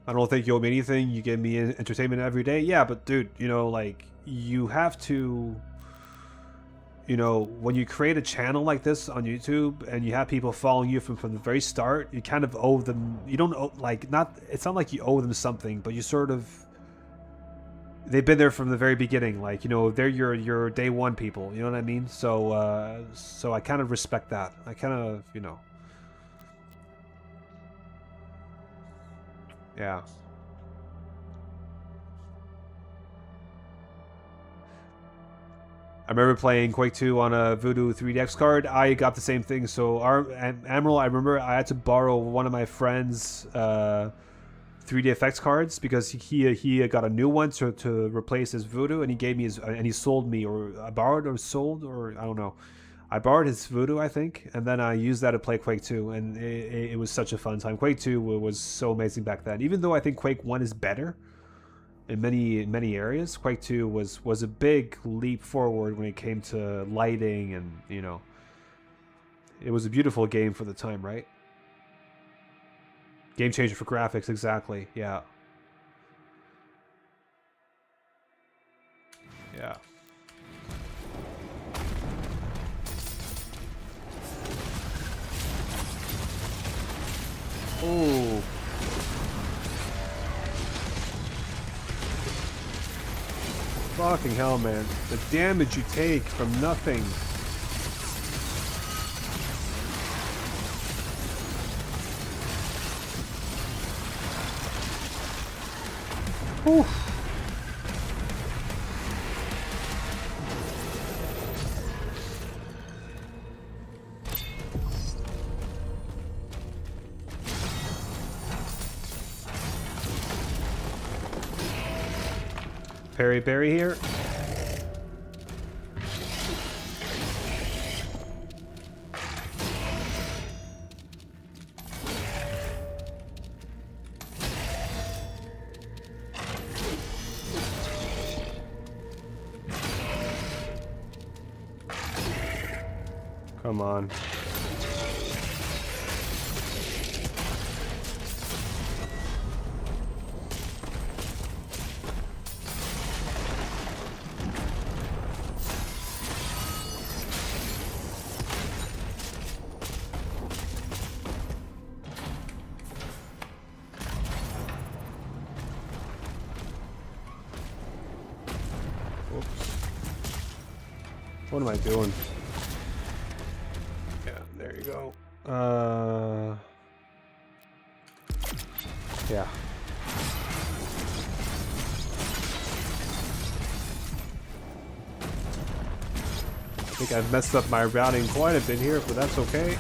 S1: I don't think you owe me anything. You give me entertainment every day. Yeah, but dude, you know, like, you have to, you know, when you create a channel like this on YouTube and you have people following you from the very start, you kind of owe them, you don't owe, like, not, it's not like you owe them something, but you sort of, they've been there from the very beginning. Like, you know, they're your day one people, you know what I mean? So, so I kind of respect that. I kind of, you know. Yeah. I remember playing Quake 2 on a Voodoo 3DX card. I got the same thing. So Admiral, I remember I had to borrow one of my friend's 3D effects cards because he got a new one to replace his Voodoo, and he gave me his, and he sold me, or I borrowed or sold, or I don't know. I borrowed his Voodoo, I think, and then I used that to play Quake 2, and it was such a fun time. Quake 2 was so amazing back then. Even though I think Quake 1 is better in many areas, Quake 2 was a big leap forward when it came to lighting, and, you know, it was a beautiful game for the time, right? Game changer for graphics, exactly. Yeah. Yeah. Oh. Fucking hell, man. The damage you take from nothing. Whew. Parry here. Come on. What am I doing? Yeah, there you go. Yeah. I think I've messed up my routing quite a bit here, but that's okay.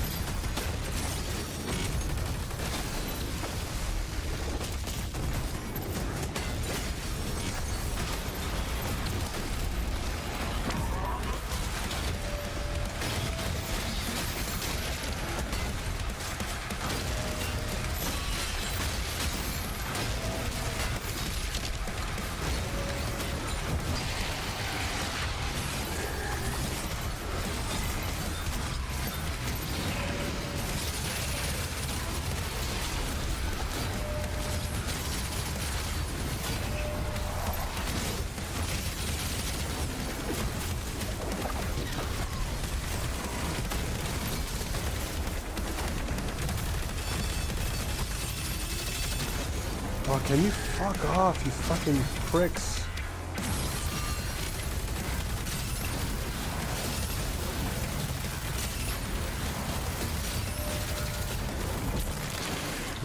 S1: Oh, can you fuck off, you fucking pricks?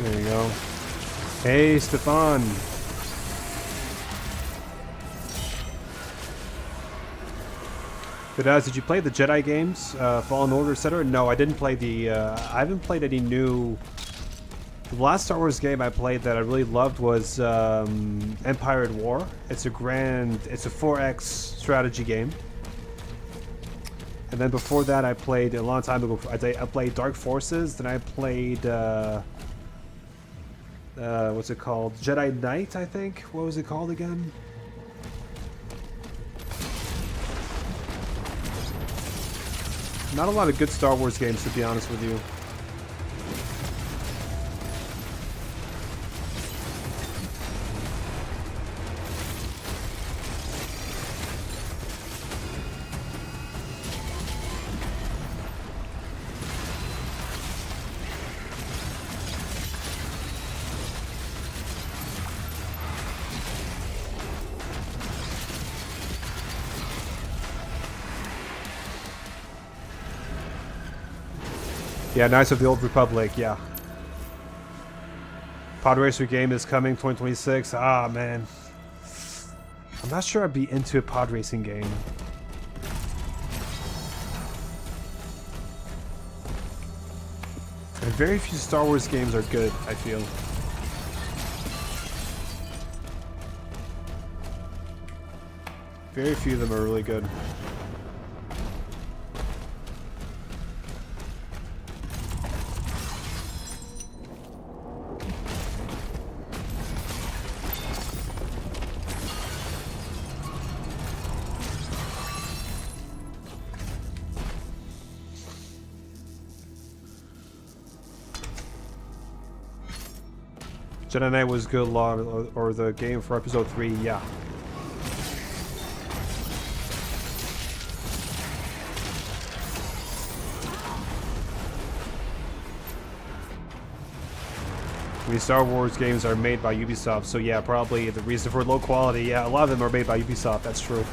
S1: There you go. Hey, Stefan. Did you play the Jedi games, Fallen Order, etc.? No, I didn't play the. I haven't played any new. The last Star Wars game I played that I really loved was Empire at War. It's a 4X strategy game. And then before that, I played a long time ago. I played Dark Forces. Then I played what's it called? Jedi Knight, I think. What was it called again? Not a lot of good Star Wars games, to be honest with you. Yeah, Knights of the Old Republic, yeah. Pod Racer game is coming 2026. Ah, man. I'm not sure I'd be into a pod racing game. And very few Star Wars games are good, I feel. Very few of them are really good. Jedi Knight was good, or the game for episode 3, yeah. These Star Wars games are made by Ubisoft, so yeah, probably the reason for low quality, yeah, a lot of them are made by Ubisoft, that's true.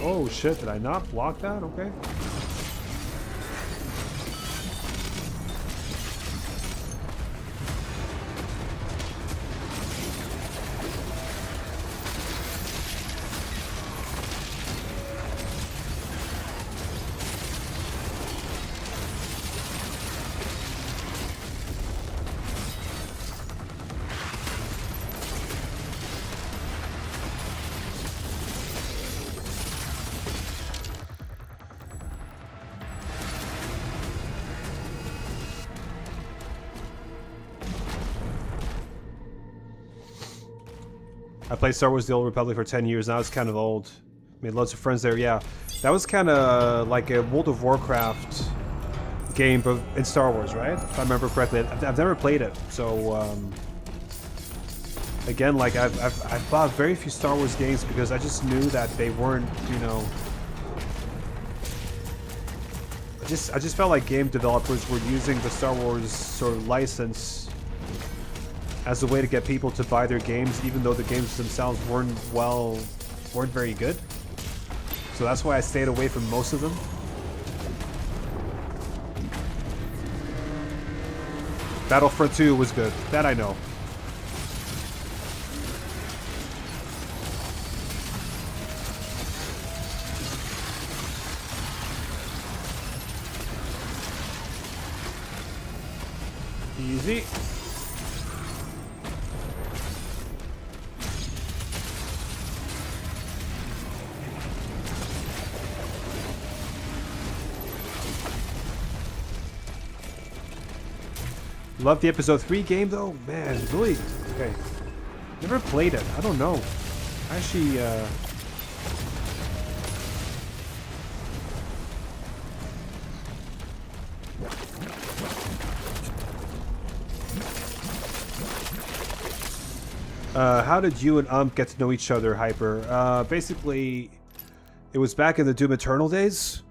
S1: Oh shit, did I not block that? Okay. I played Star Wars: The Old Republic for 10 years. Now it's kind of old. Made loads of friends there. Yeah, that was kind of like a World of Warcraft game, but in Star Wars, right? If I remember correctly. I've never played it, so again, like I've bought very few Star Wars games because I just knew that they weren't, you know. I just felt like game developers were using the Star Wars sort of license as a way to get people to buy their games, even though the games themselves weren't very good. So that's why I stayed away from most of them. Battlefront 2 was good. That I know. Easy. Love the episode 3 game though? Man, really? Okay. Never played it. I don't know. Actually, how did you and get to know each other, Hyper? Basically, it was back in the Doom Eternal days.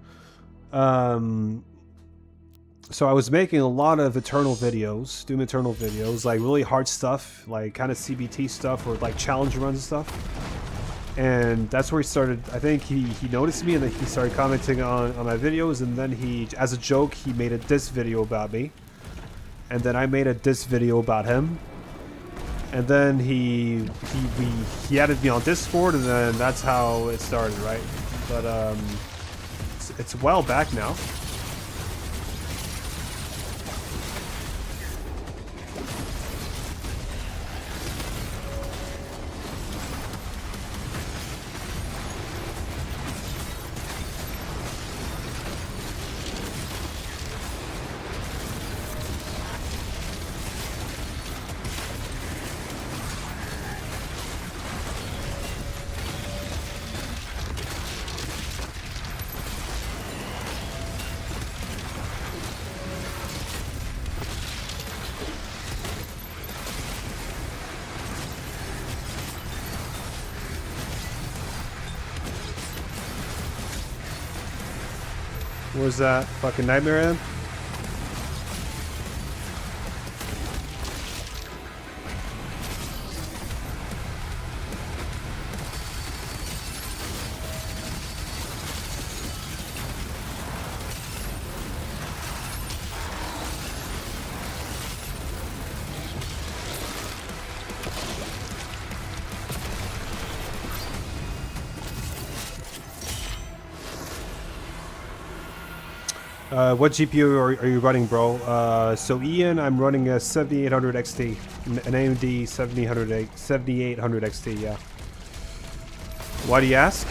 S1: So I was making a lot of Eternal videos, Doom Eternal videos, like really hard stuff, like kind of CBT stuff or like challenge runs and stuff. And that's where he started. I think he noticed me and then he started commenting on my videos, and then he, as a joke, he made a diss video about me. And then I made a diss video about him. And then he added me on Discord, and then that's how it started, right? But it's a while back now. Where's that fucking Nightmare End? What GPU are you running, bro? So Ian, I'm running a 7800 XT, an AMD 7800 XT, yeah. Why do you ask?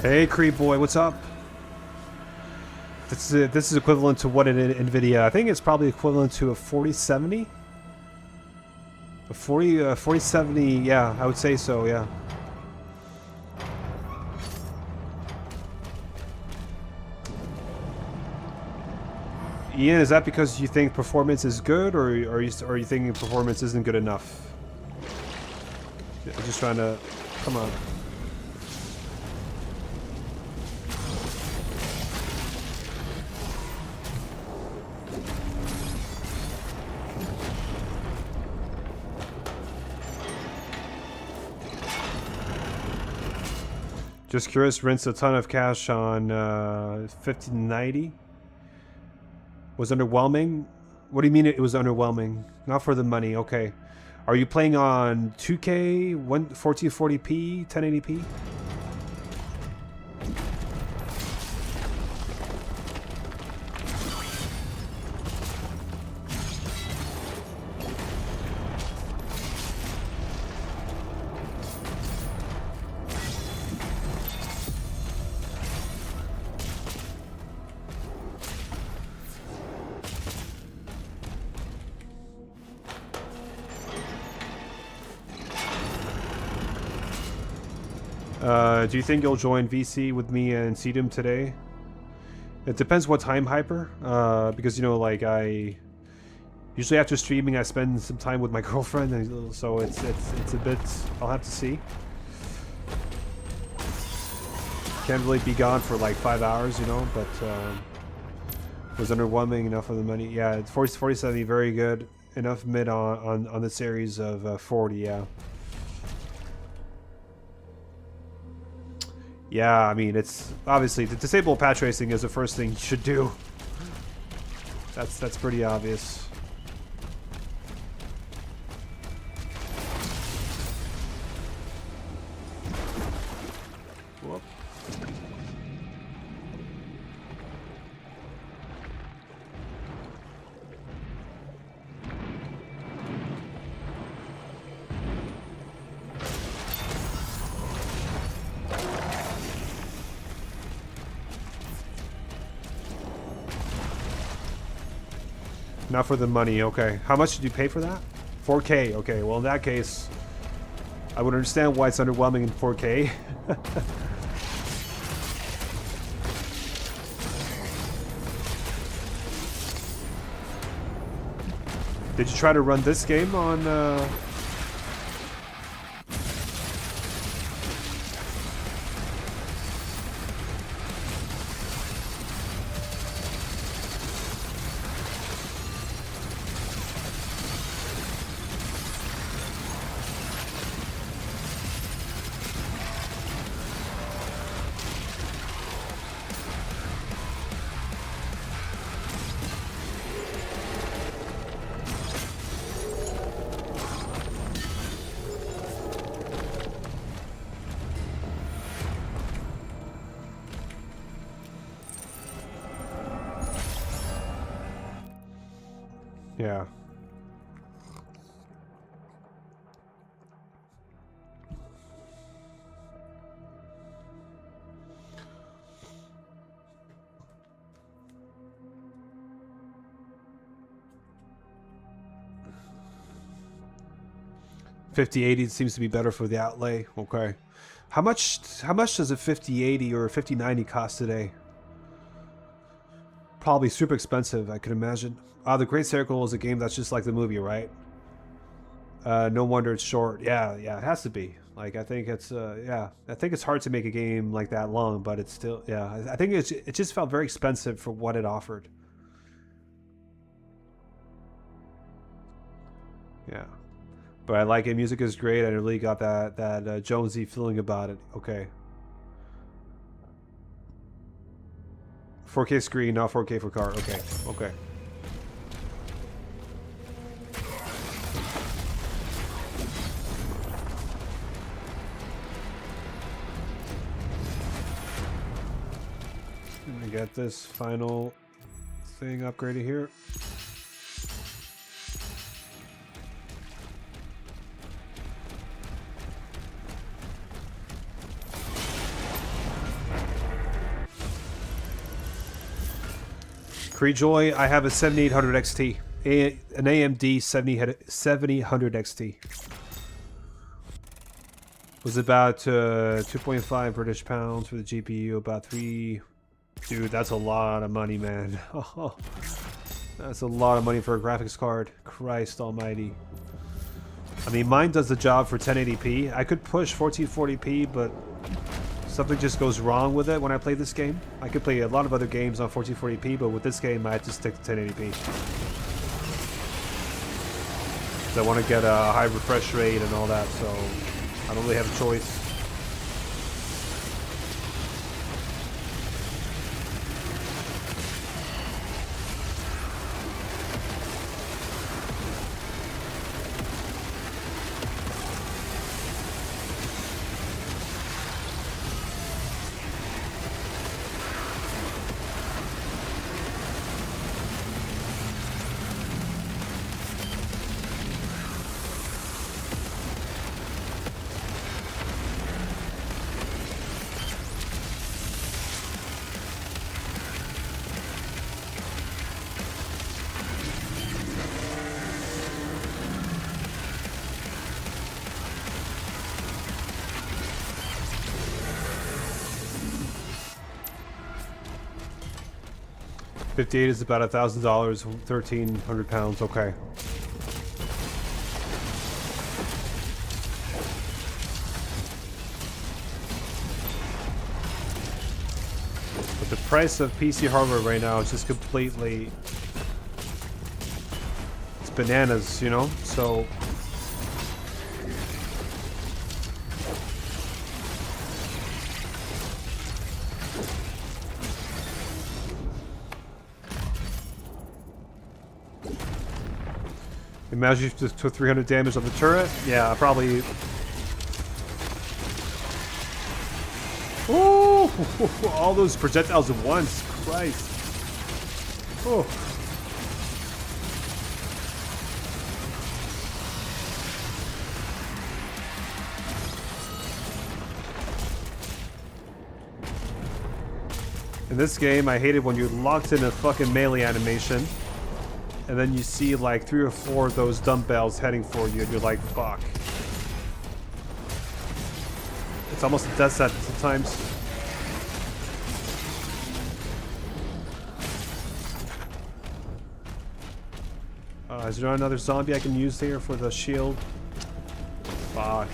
S1: Hey, Creep Boy, what's up? This is equivalent to what in NVIDIA? I think it's probably equivalent to a 4070. A 4070, yeah, I would say so, yeah. Ian, is that because you think performance is good, or are you thinking performance isn't good enough? I'm just trying to, come on. Just curious, rinsed a ton of cash on 1590. Was underwhelming? What do you mean it was underwhelming? Not for the money, okay. Are you playing on 2K, 1440p, 1080p? Do you think you'll join VC with me and Sedum today? It depends what time, Hyper. Because, you know, like, I... Usually after streaming, I spend some time with my girlfriend, and so it's a bit... I'll have to see. Can't really be gone for, like, 5 hours, you know, but... it was underwhelming enough for the money. Yeah, it's 40-70, very good. Enough mid on the series of 40, yeah. Yeah, I mean, it's obviously to disable patch racing is the first thing you should do. That's pretty obvious. Whoop. Not for the money, okay. How much did you pay for that? 4K, okay. Well, in that case, I would understand why it's underwhelming in 4K. Did you try to run this game on... Yeah. $50.80 seems to be better for the outlay. Okay. How much does a 5080 or a 5090 cost today? Probably super expensive, I could imagine. The Great Circle is a game that's just like the movie, right? No wonder it's short. Yeah, it has to be. Like, I think it's, yeah. I think it's hard to make a game like that long, but it's still, yeah. I think it just felt very expensive for what it offered. Yeah. But I like it. Music is great. I really got that Jonesy feeling about it. Okay. 4K screen, not 4K for car. Okay. Okay. Let me get this final thing upgraded here. Creejoy, I have a 7800 XT, an AMD 7000 XT. Was about 2.5 British pounds for the GPU, about 3. Dude, that's a lot of money, man. Oh, that's a lot of money for a graphics card. Christ almighty. I mean, mine does the job for 1080p. I could push 1440p, but something just goes wrong with it when I play this game. I could play a lot of other games on 1440p, but with this game, I have to stick to 1080p. So I want to get a high refresh rate and all that, so I don't really have a choice. 58 is about $1,000, 1,300 pounds. Okay. But the price of PC hardware right now is just completely... it's bananas, you know? So... imagine if you just took 300 damage on the turret. Yeah, probably... Ooh! All those projectiles at once. Christ. Oh. In this game, I hated when you locked in a fucking melee animation. And then you see like 3 or 4 of those dumbbells heading for you, and you're like, fuck. It's almost a death sentence sometimes. Is there another zombie I can use here for the shield? Fuck.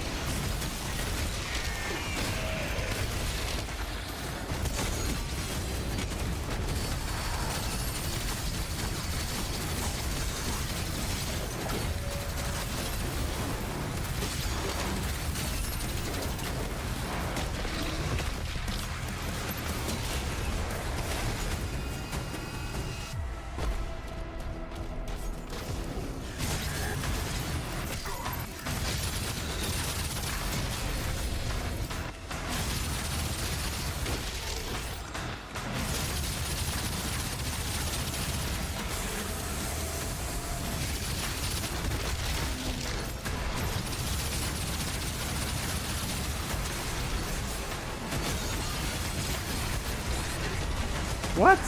S1: What?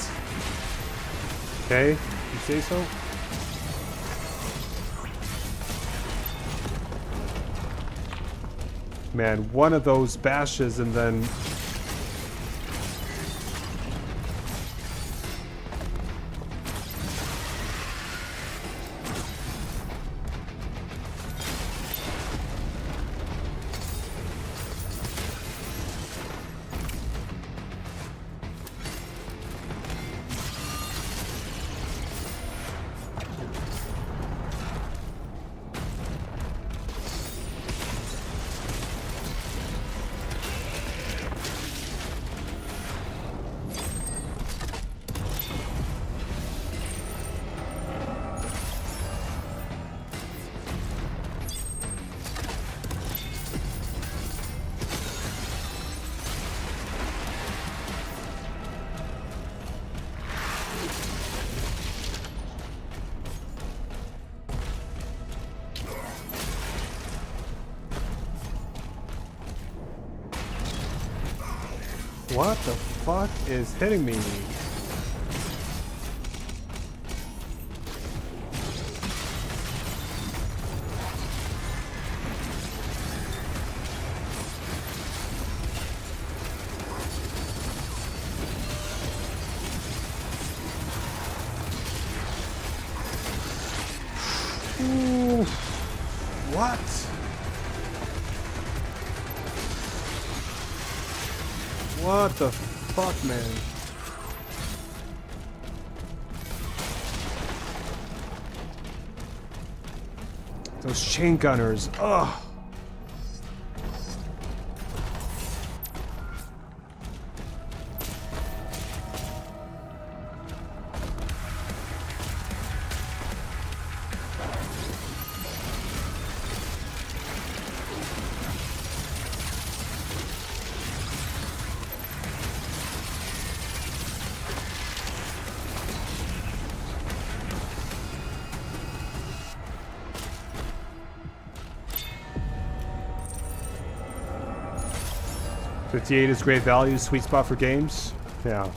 S1: Okay, you say so? Man, one of those bashes and then... What the fuck is hitting me? Ooh. What? What the fuck, man? Those chain gunners. Ugh. $58 is great value, sweet spot for games. Yeah.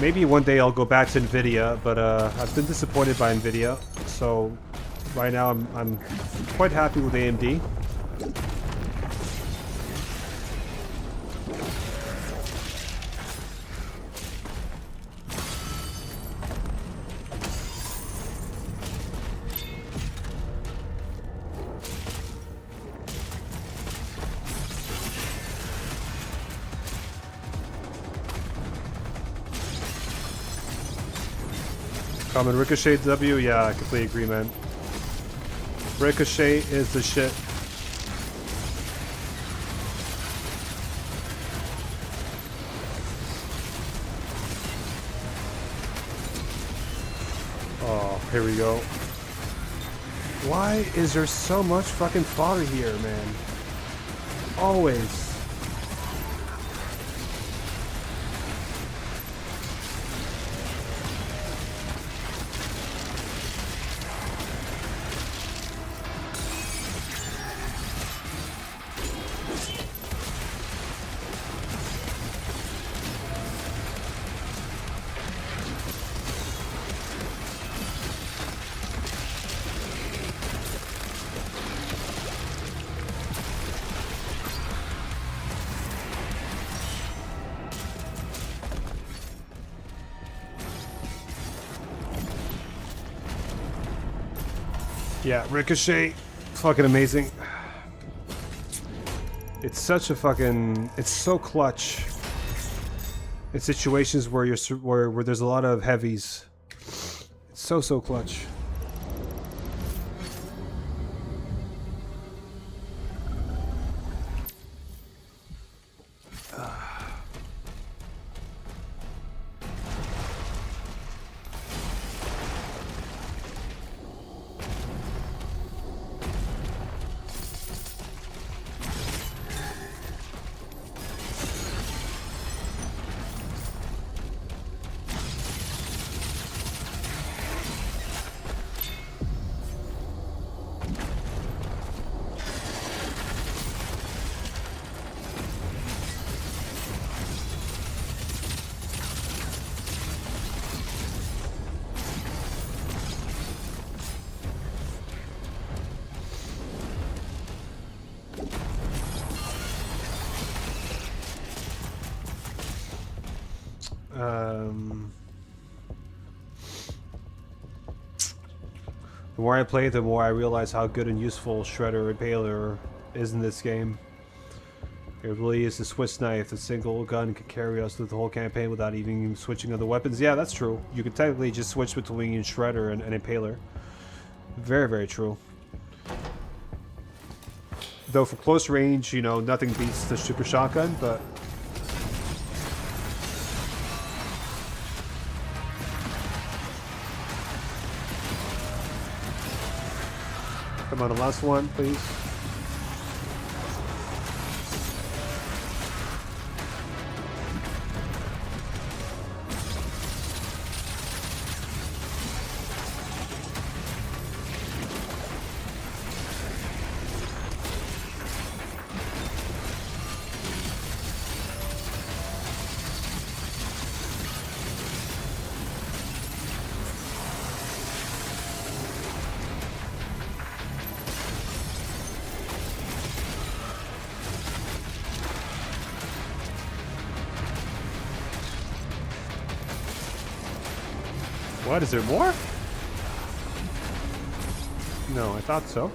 S1: Maybe one day I'll go back to Nvidia, but I've been disappointed by Nvidia. So right now I'm quite happy with AMD. Common Ricochet W? Yeah, I completely agree, man. Ricochet is the shit. Oh, here we go. Why is there so much fucking fodder here, man? Always. Yeah, Ricochet, fucking amazing. It's such a fucking, it's so clutch in situations where you're where there's a lot of heavies. It's so clutch. The more I play, the more I realize how good and useful Shredder and Impaler is in this game. It really is a Swiss knife. A single gun can carry us through the whole campaign without even switching other weapons. Yeah, that's true. You can technically just switch between Shredder and Impaler. Very true. Though for close range, you know, nothing beats the Super Shotgun, but... Come on, the last one, please. What, is there more? No, I thought so.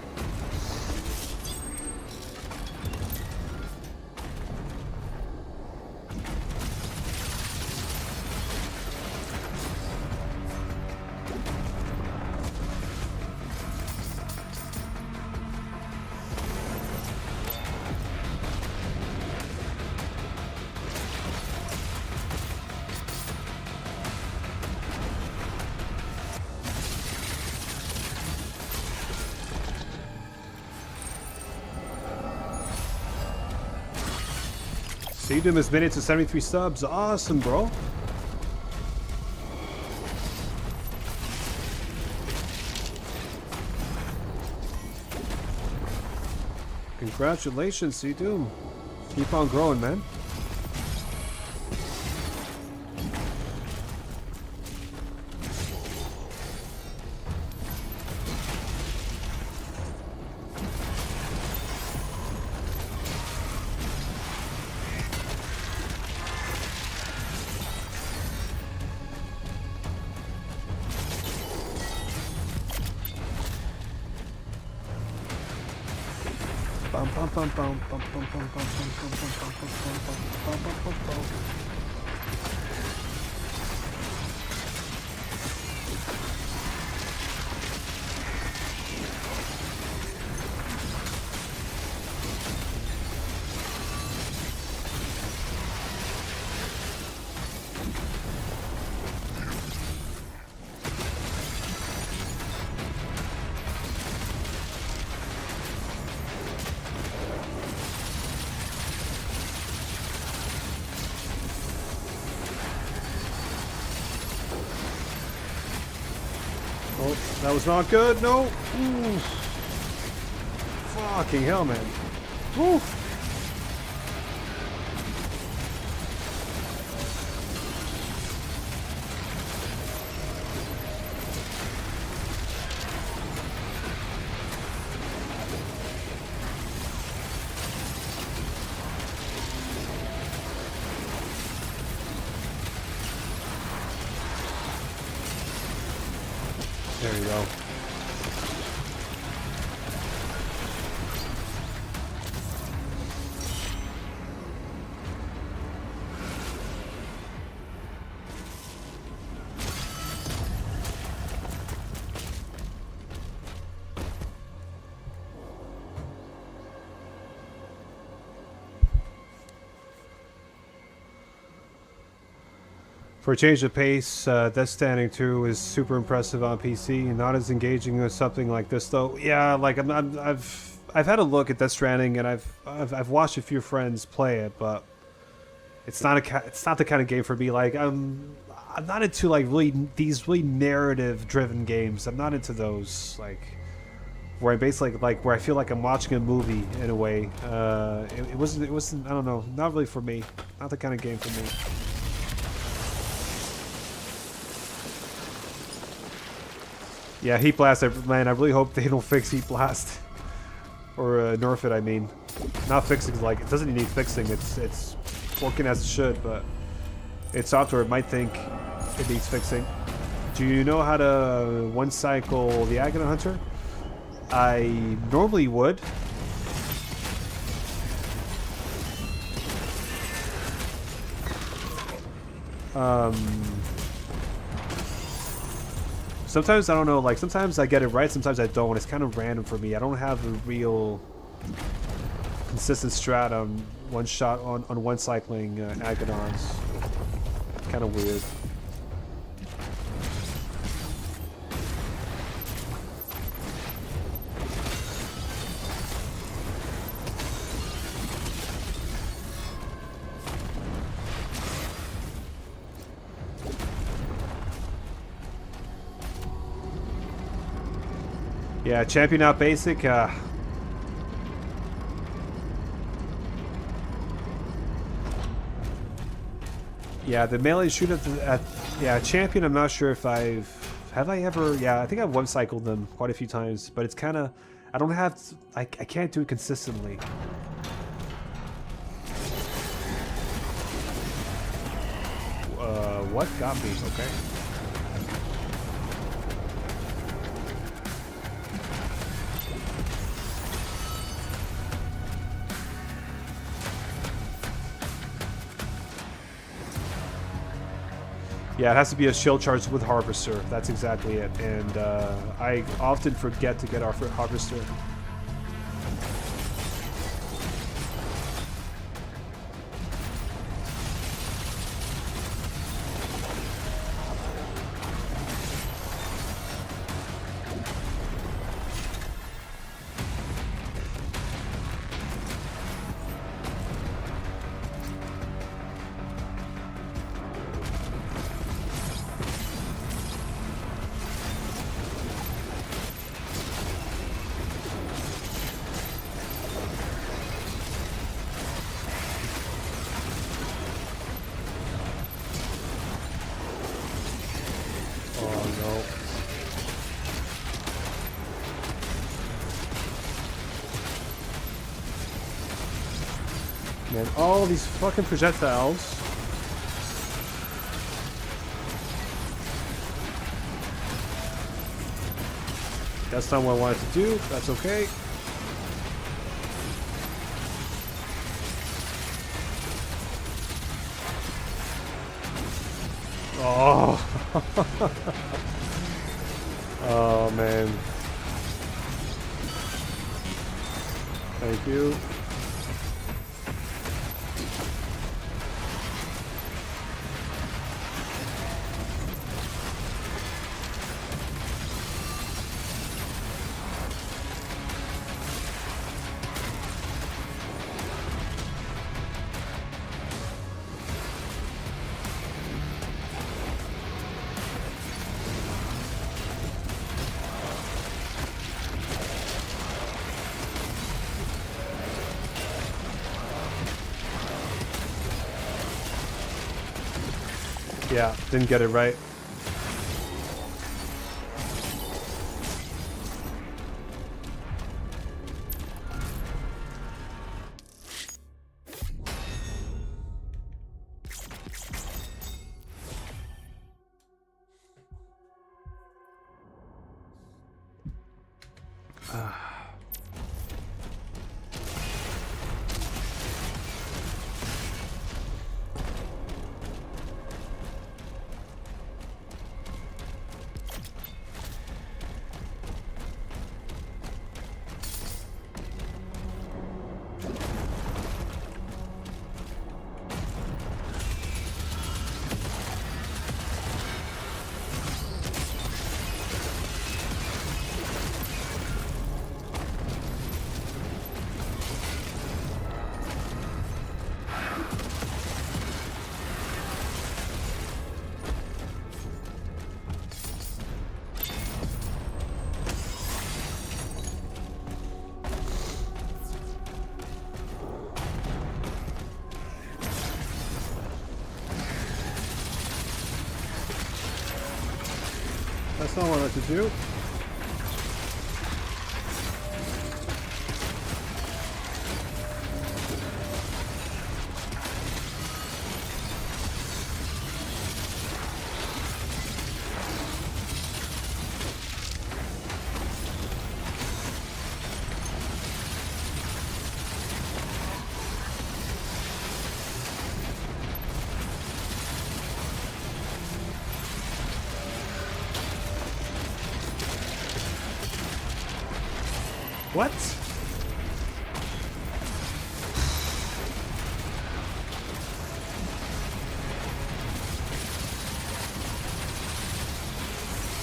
S1: Seedom has made it to 73 subs. Awesome, bro. Congratulations, Seedom. Keep on growing, man. Oh, that was not good. No. Ooh. Fucking hell, man. Woo. There you go. For a change of pace, Death Standing 2 is super impressive on PC. Not as engaging as something like this, though. Yeah, like I've had a look at Death Stranding, and I've watched a few friends play it, but it's not the kind of game for me. Like I'm not into like these really narrative-driven games. I'm not into those like where I basically like where I feel like I'm watching a movie in a way. It wasn't. I don't know. Not really for me. Not the kind of game for me. Yeah, Heat Blast, man, I really hope they don't fix Heat Blast. Or nerf it, I mean. Not fixing, like, it doesn't need fixing, it's working as it should, but its software might think it needs fixing. Do you know how to one-cycle the Aghanim Hunter? I normally would. Sometimes I don't know, like sometimes I get it right, sometimes I don't. It's kind of random for me. I don't have a real consistent strat on one shot on one cycling Aghanons. Kind of weird. Yeah, champion out basic. Yeah, the melee shoot at yeah, champion. I'm not sure if have I ever. Yeah, I think I've one cycled them quite a few times, but it's kind of I don't have I can't do it consistently. What got me? Okay. Yeah, it has to be a shield charge with Harvester. That's exactly it. And I often forget to get our Harvester. Man, all these fucking projectiles. That's not what I wanted to do. That's okay. Oh. Oh, man. Thank you. Yeah, didn't get it right. That's not what I like to do. What?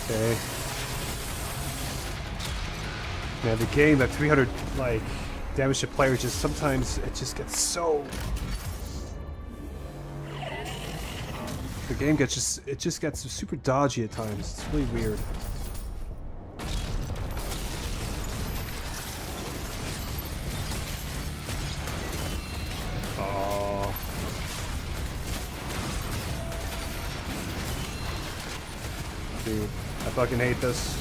S1: Okay. Yeah, the game at 300 like damage to players just sometimes it just gets so. The game gets it just gets super dodgy at times. It's really weird. Dude, I fucking hate this.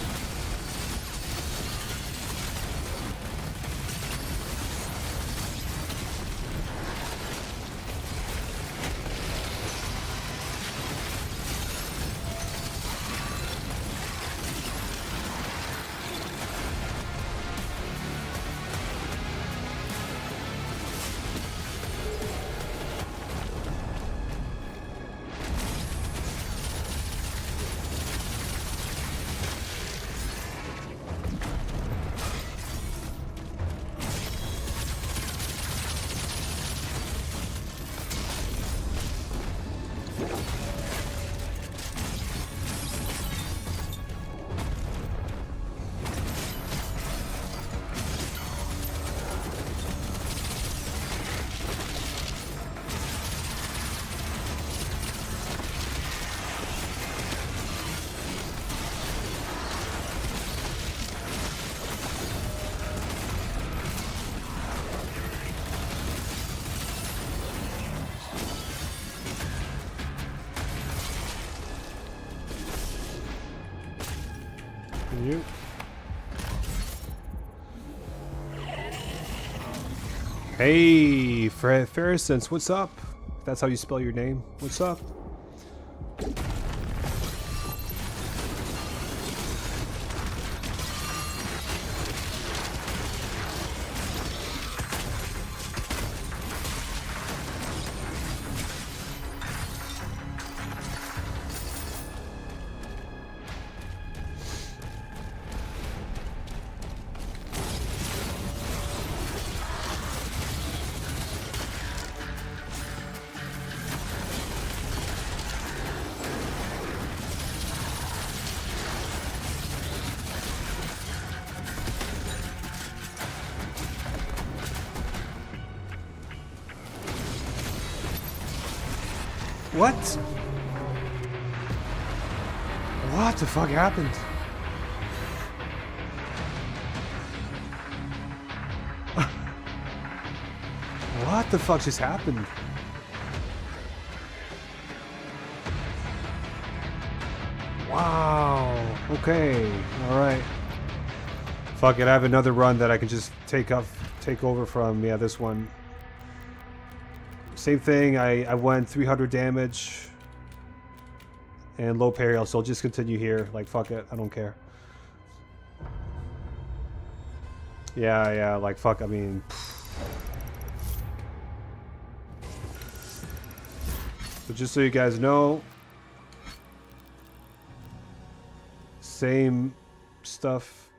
S1: You. Hey, Ferrisons, what's up? That's how you spell your name. What's up? What? What the fuck happened? What the fuck just happened? Okay, alright. Fuck it, I have another run that I can just take over from. Yeah, this one. Same thing, I went 300 damage and low parry, so I'll just continue here. Like, fuck it, I don't care. Yeah, like, fuck, I mean... So just so you guys know, same stuff.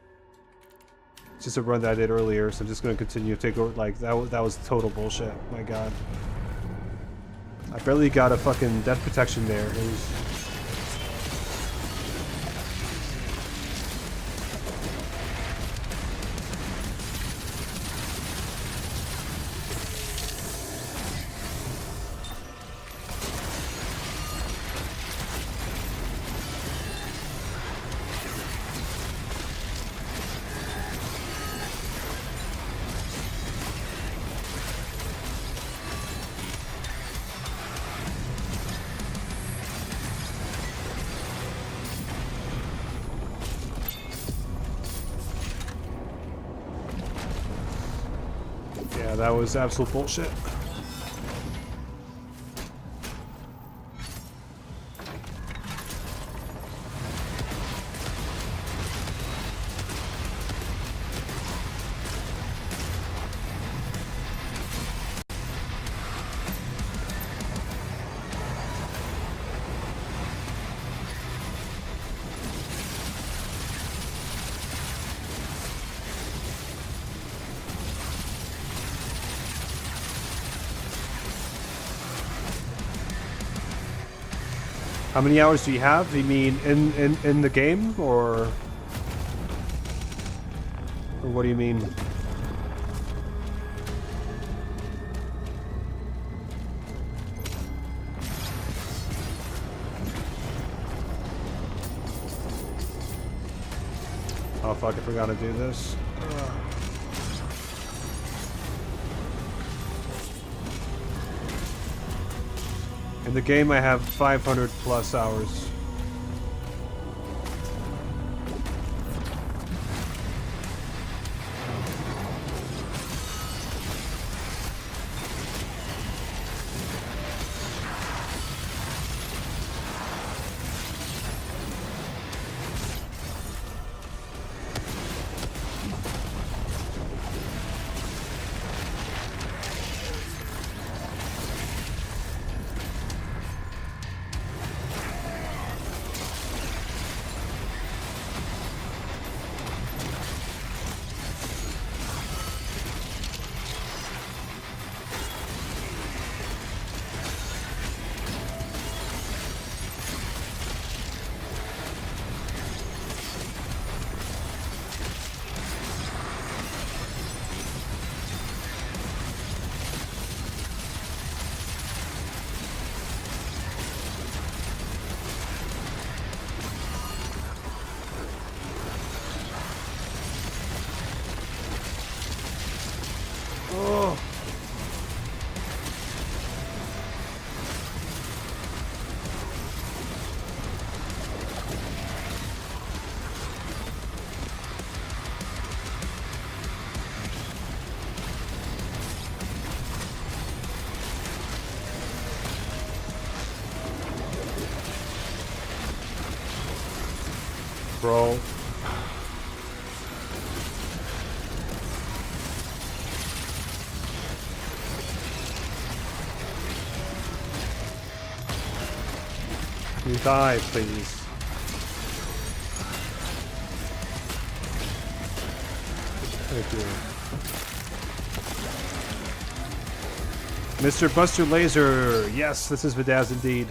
S1: It's just a run that I did earlier, so I'm just gonna continue to take over. Like that was total bullshit. My God, I barely got a fucking death protection there. It was... Yeah, that was absolute bullshit. How many hours do you have? You mean in the game, or what do you mean? Oh fuck, I forgot to do this. In the game I have 500 plus hours. Oh. Bro. You die, please. Thank you. Mr. Buster Laser. Yes, this is Vidaz indeed.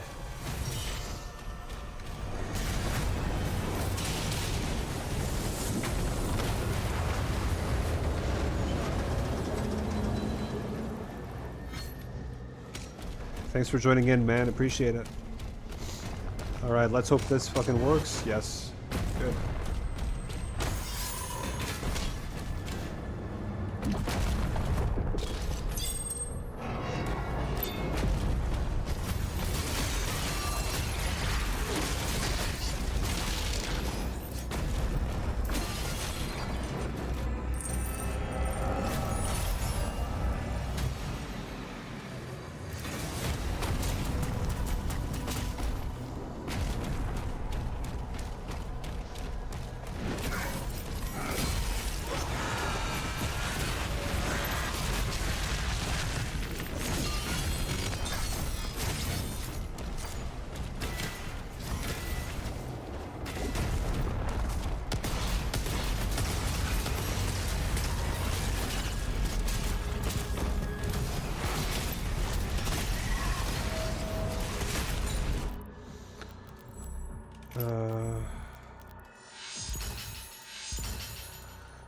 S1: Thanks for joining in, man. Appreciate it. Alright, let's hope this fucking works. Yes. Good.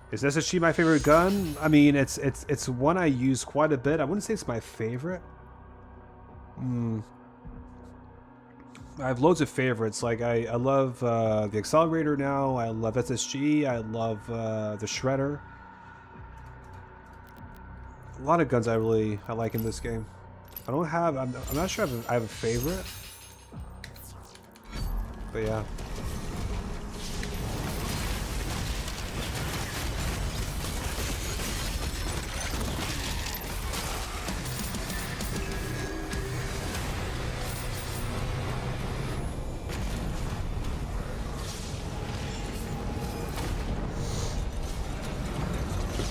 S1: Is SSG my favorite gun? I mean, it's one I use quite a bit. I wouldn't say it's my favorite. I have loads of favorites. Like I love the Accelerator now. I love SSG. I love the Shredder. A lot of guns I like in this game. I don't have. I'm not sure I have a favorite. But yeah.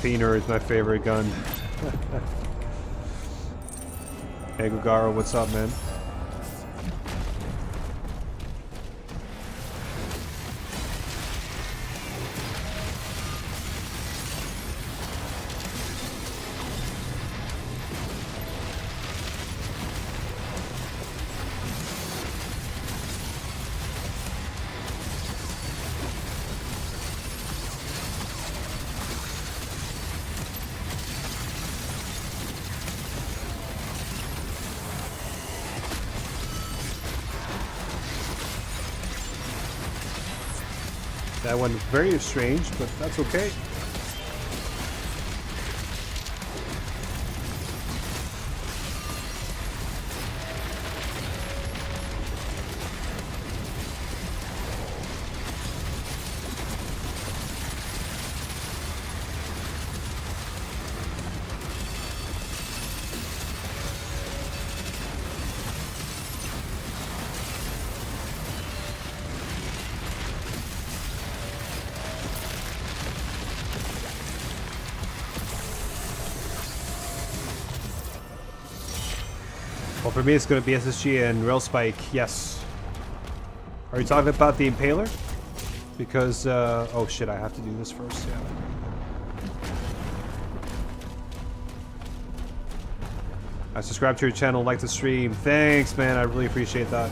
S1: Peener is my favorite gun. Hey Gugaro, what's up, man? That one very strange, but that's okay. Well, for me, it's going to be SSG and Rail Spike. Yes. Are you talking about the Impaler? Because, oh shit, I have to do this first. Yeah. I subscribe to your channel, like the stream. Thanks, man. I really appreciate that.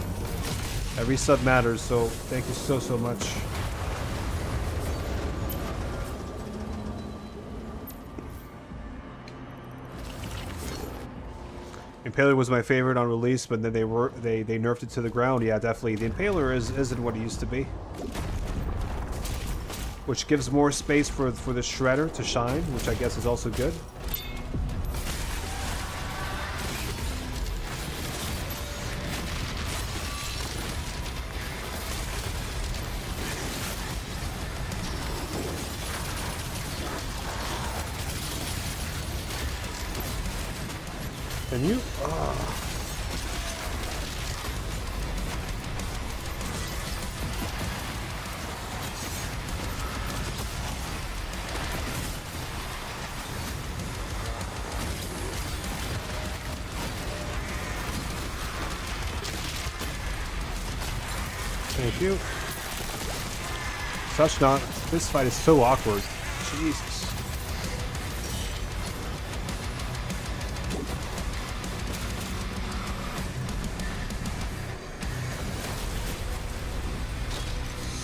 S1: Every sub matters, so thank you so much. Impaler was my favorite on release, but then they nerfed it to the ground. Yeah, definitely. The Impaler isn't what it used to be, which gives more space for the Shredder to shine, which I guess is also good. Can you? Thank you. Such not. This fight is so awkward. Jesus.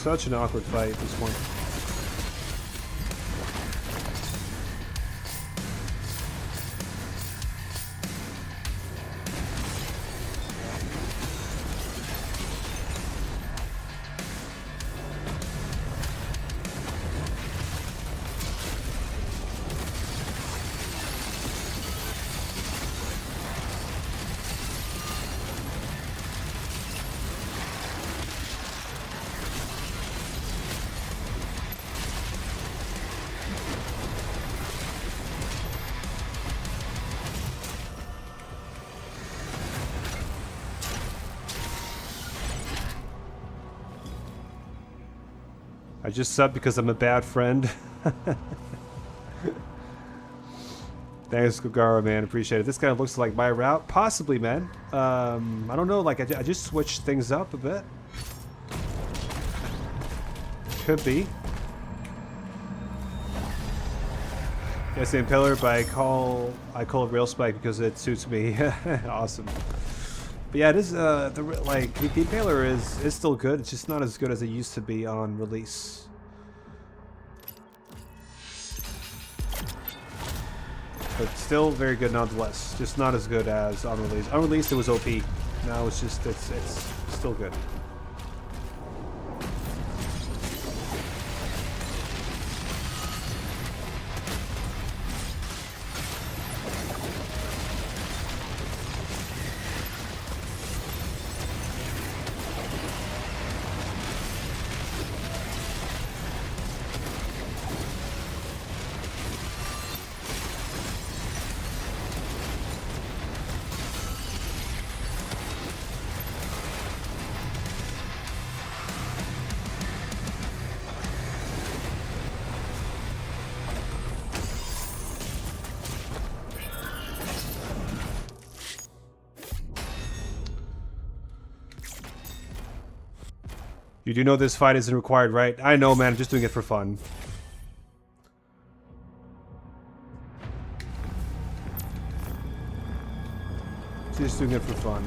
S1: Such an awkward fight, this one. I just subbed because I'm a bad friend. Thanks, Gugara, man. Appreciate it. This kind of looks like my route. Possibly, man. I don't know. Like, I just switched things up a bit. Could be. Yes, the Impaler, but I call it Rail Spike because it suits me. Awesome. But yeah, it is the Impaler is still good. It's just not as good as it used to be on release. but still very good nonetheless. Just not as good as unreleased. Unreleased, it was OP. Now it's just it's still good. You do know this fight isn't required, right? I know, man. I'm just doing it for fun. Just doing it for fun.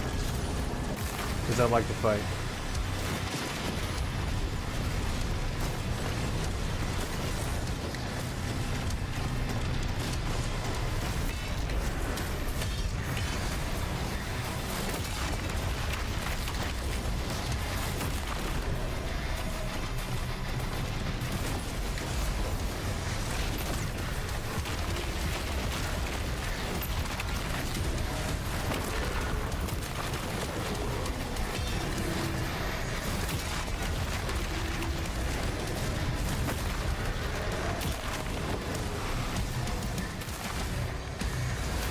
S1: Because I like to fight.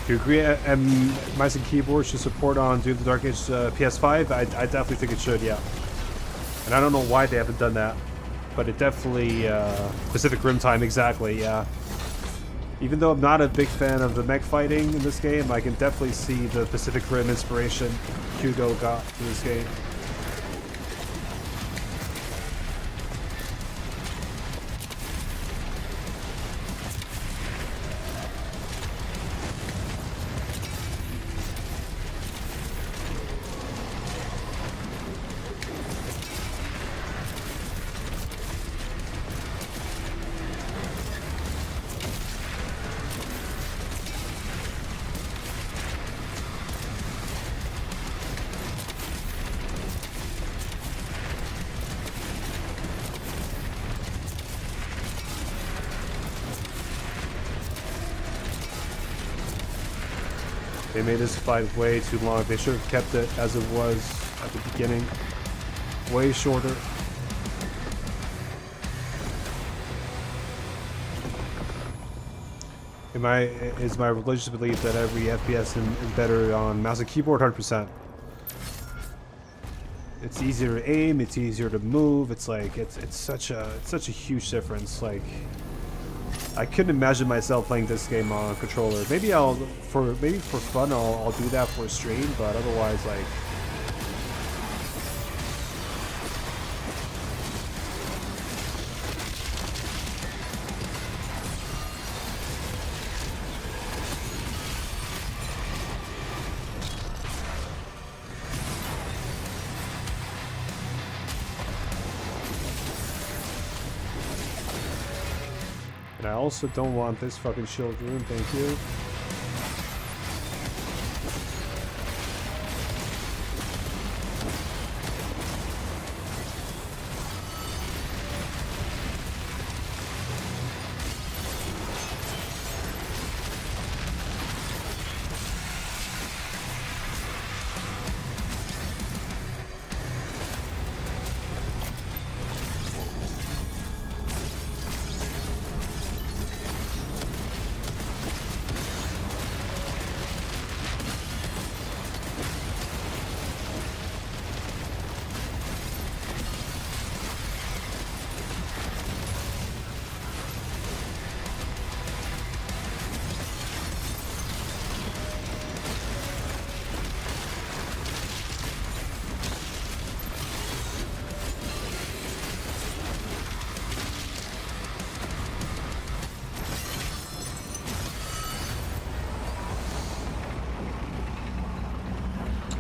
S1: Do you agree mouse and keyboard should support on Doom the Dark Age PS5? I definitely think it should, yeah. And I don't know why they haven't done that, but it definitely... Pacific Rim time, exactly, yeah. Even though I'm not a big fan of the mech fighting in this game, I can definitely see the Pacific Rim inspiration Hugo got for this game. They made this fight way too long. They should have kept it as it was at the beginning. Way shorter. Is my religious belief that every FPS is better on mouse and keyboard? 100%. It's easier to aim. It's easier to move. It's like it's such a huge difference. Like, I couldn't imagine myself playing this game on a controller. Maybe for fun I'll do that for a stream, but otherwise, like, and I also don't want this fucking shield room, thank you.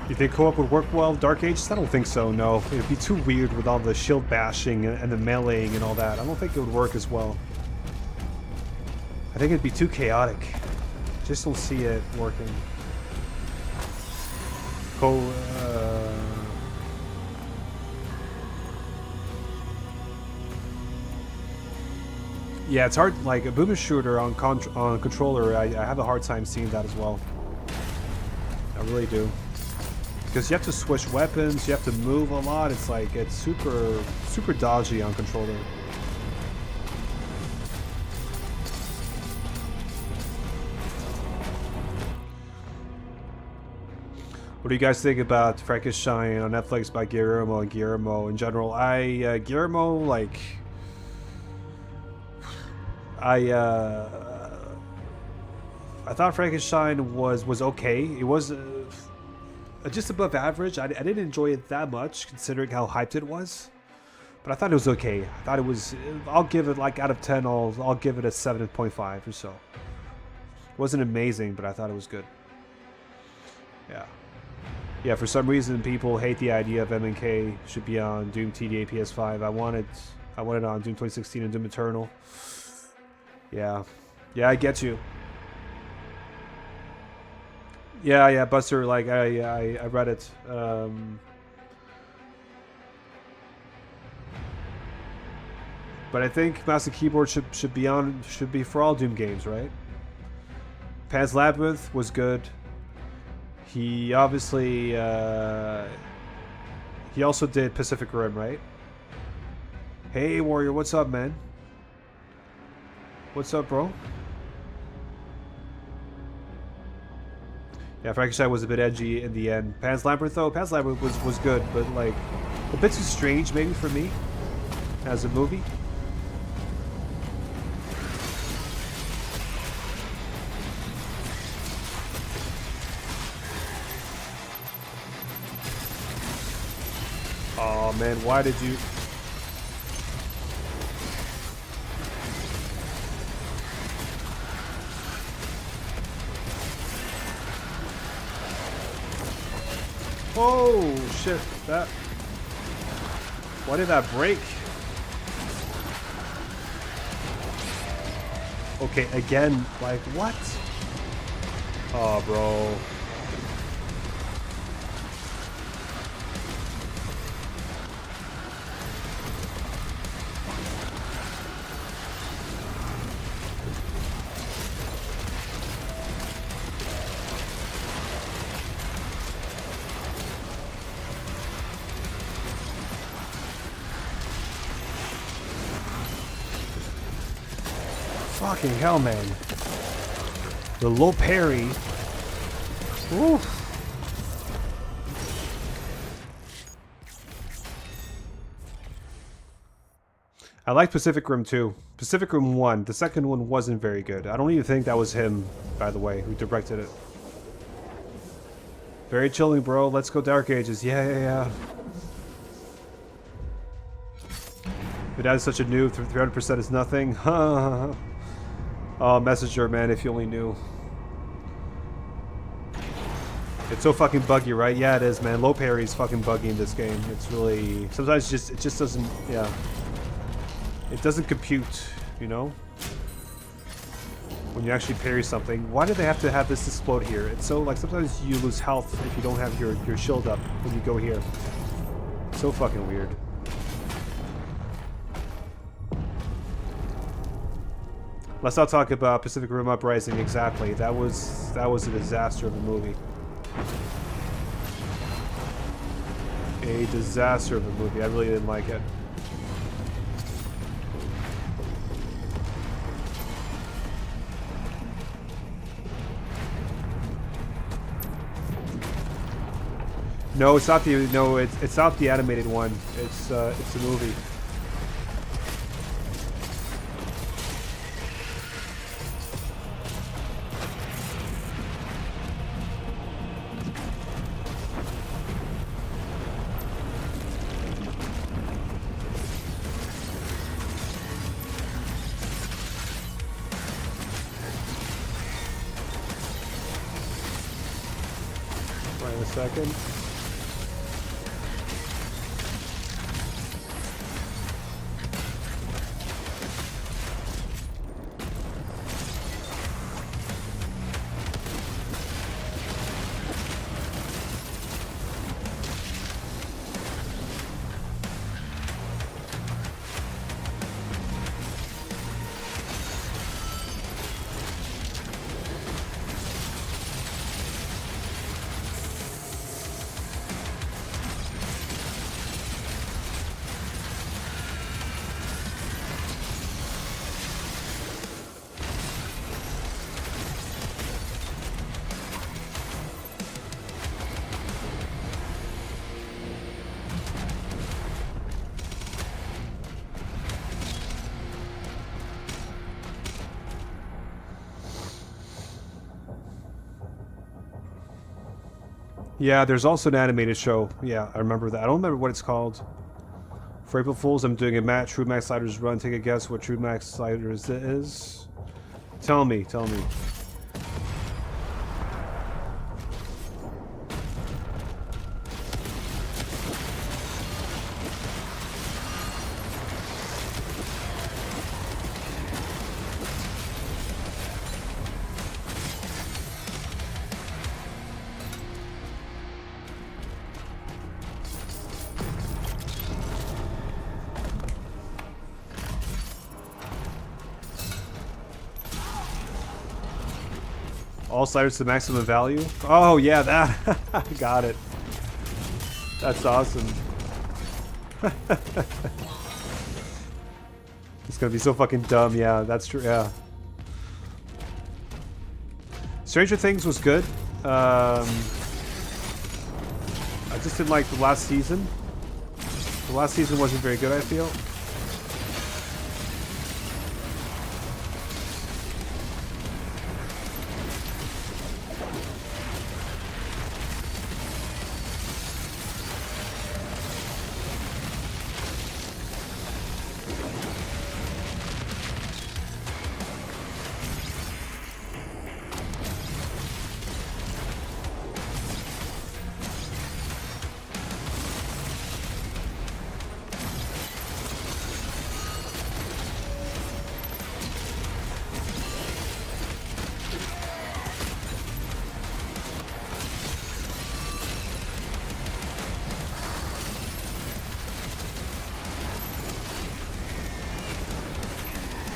S1: You think co-op would work well with Dark Ages? I don't think so, no. It'd be too weird with all the shield bashing and the meleeing and all that. I don't think it would work as well. I think it'd be too chaotic. Just don't see it working. Co. Yeah, it's hard. Like a boomer shooter on controller, I have a hard time seeing that as well. I really do. Because you have to switch weapons, you have to move a lot. It's like it's super dodgy on controller. What do you guys think about Frankenstein on Netflix by Guillermo and Guillermo in general? Guillermo, like, I thought Frankenstein was okay. It was just above average. I didn't enjoy it that much considering how hyped it was, but I thought it was okay. I thought it was. I'll give it like out of 10. I'll give it a 7.5 or so. It wasn't amazing, but I thought it was good. Yeah. Yeah, for some reason people hate the idea of M&K should be on Doom TDA PS5. I want it on Doom 2016 and Doom Eternal. Yeah. Yeah, I get you. Yeah, Buster, like I read it. But I think mouse and keyboard should be for all Doom games, right? Pan's Labyrinth was good. He obviously he also did Pacific Rim, right? Hey Warrior, what's up, man? What's up, bro? Yeah, Frankenstein was a bit edgy in the end. Pan's Labyrinth though, Pan's Labyrinth was good, but like a bit too strange maybe for me as a movie. Oh man, why did you? Oh shit! That. Why did that break? Okay, again, like what? Oh, bro. Fucking hell, man. The low parry. Oof. I like Pacific Rim 2. Pacific Rim 1. The second one wasn't very good. I don't even think that was him, by the way, who directed it. Very chilling, bro. Let's go Dark Ages. Yeah. But that is such a noob. 300% is nothing. Oh, Messenger, man, if you only knew. It's so fucking buggy, right? Yeah, it is, man. Low parry is fucking buggy in this game. It's really... Sometimes it just doesn't... Yeah. It doesn't compute, you know? When you actually parry something. Why do they have to have this explode here? It's so, like, sometimes you lose health if you don't have your shield up when you go here. It's so fucking weird. Let's not talk about Pacific Rim Uprising exactly. That was a disaster of a movie. A disaster of a movie. I really didn't like it. No, it's not the it's not the animated one. It's a movie. Wait a second. Yeah, there's also an animated show. Yeah, I remember that. I don't remember what it's called. For April Fools, I'm doing a True Max Sliders run. Take a guess what True Max Sliders is. Tell me, tell me. All sliders to maximum value? Oh, yeah, that. Got it. That's awesome. It's gonna be so fucking dumb. Yeah, that's true. Yeah. Stranger Things was good. I just didn't like the last season. The last season wasn't very good, I feel.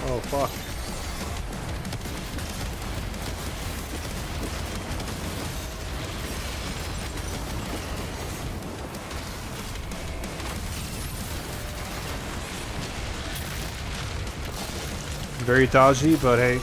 S1: Oh, fuck. Very dodgy, but hey.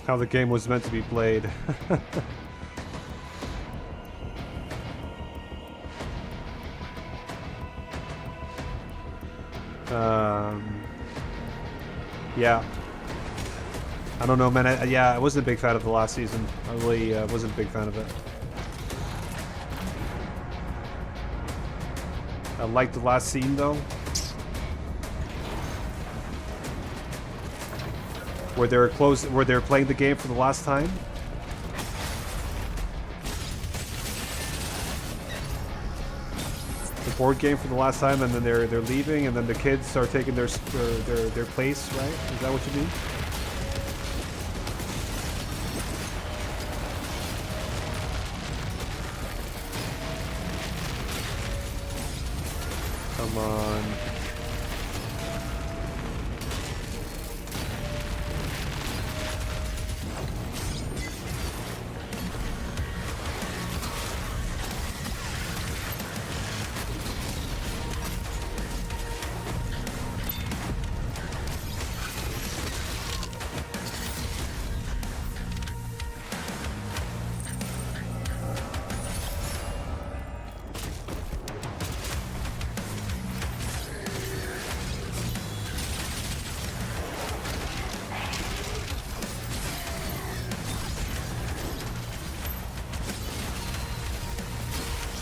S1: How the game was meant to be played. Yeah. I don't know, man. I wasn't a big fan of the last season. I really wasn't a big fan of it. I liked the last scene, though. Where they're playing the game for the last time. The board game for the last time, and then they're leaving, and then the kids are taking their place, right? Is that what you mean? Come on.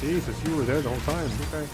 S1: Jesus, you were there the whole time. Okay.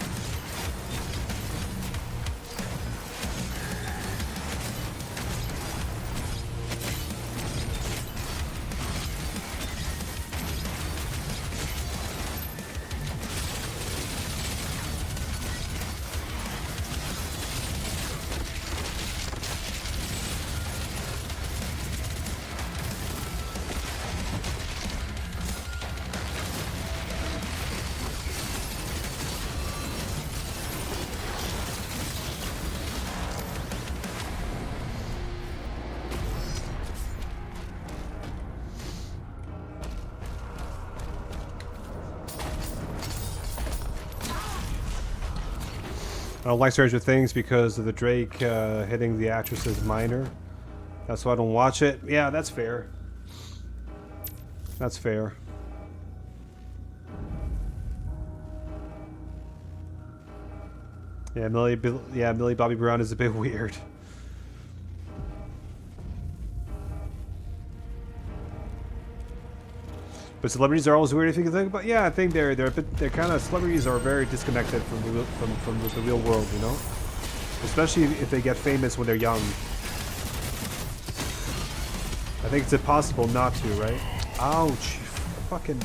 S1: don't like Stranger Things because of the Drake hitting the actress's minor. That's why I don't watch it. Yeah, that's fair. That's fair. Yeah, Millie Bobby Brown is a bit weird. But celebrities are always weird if you can think about. Yeah, I think they're kind of, celebrities are very disconnected from the real world, you know. Especially if they get famous when they're young. I think it's impossible not to, right? Ouch! Fucking.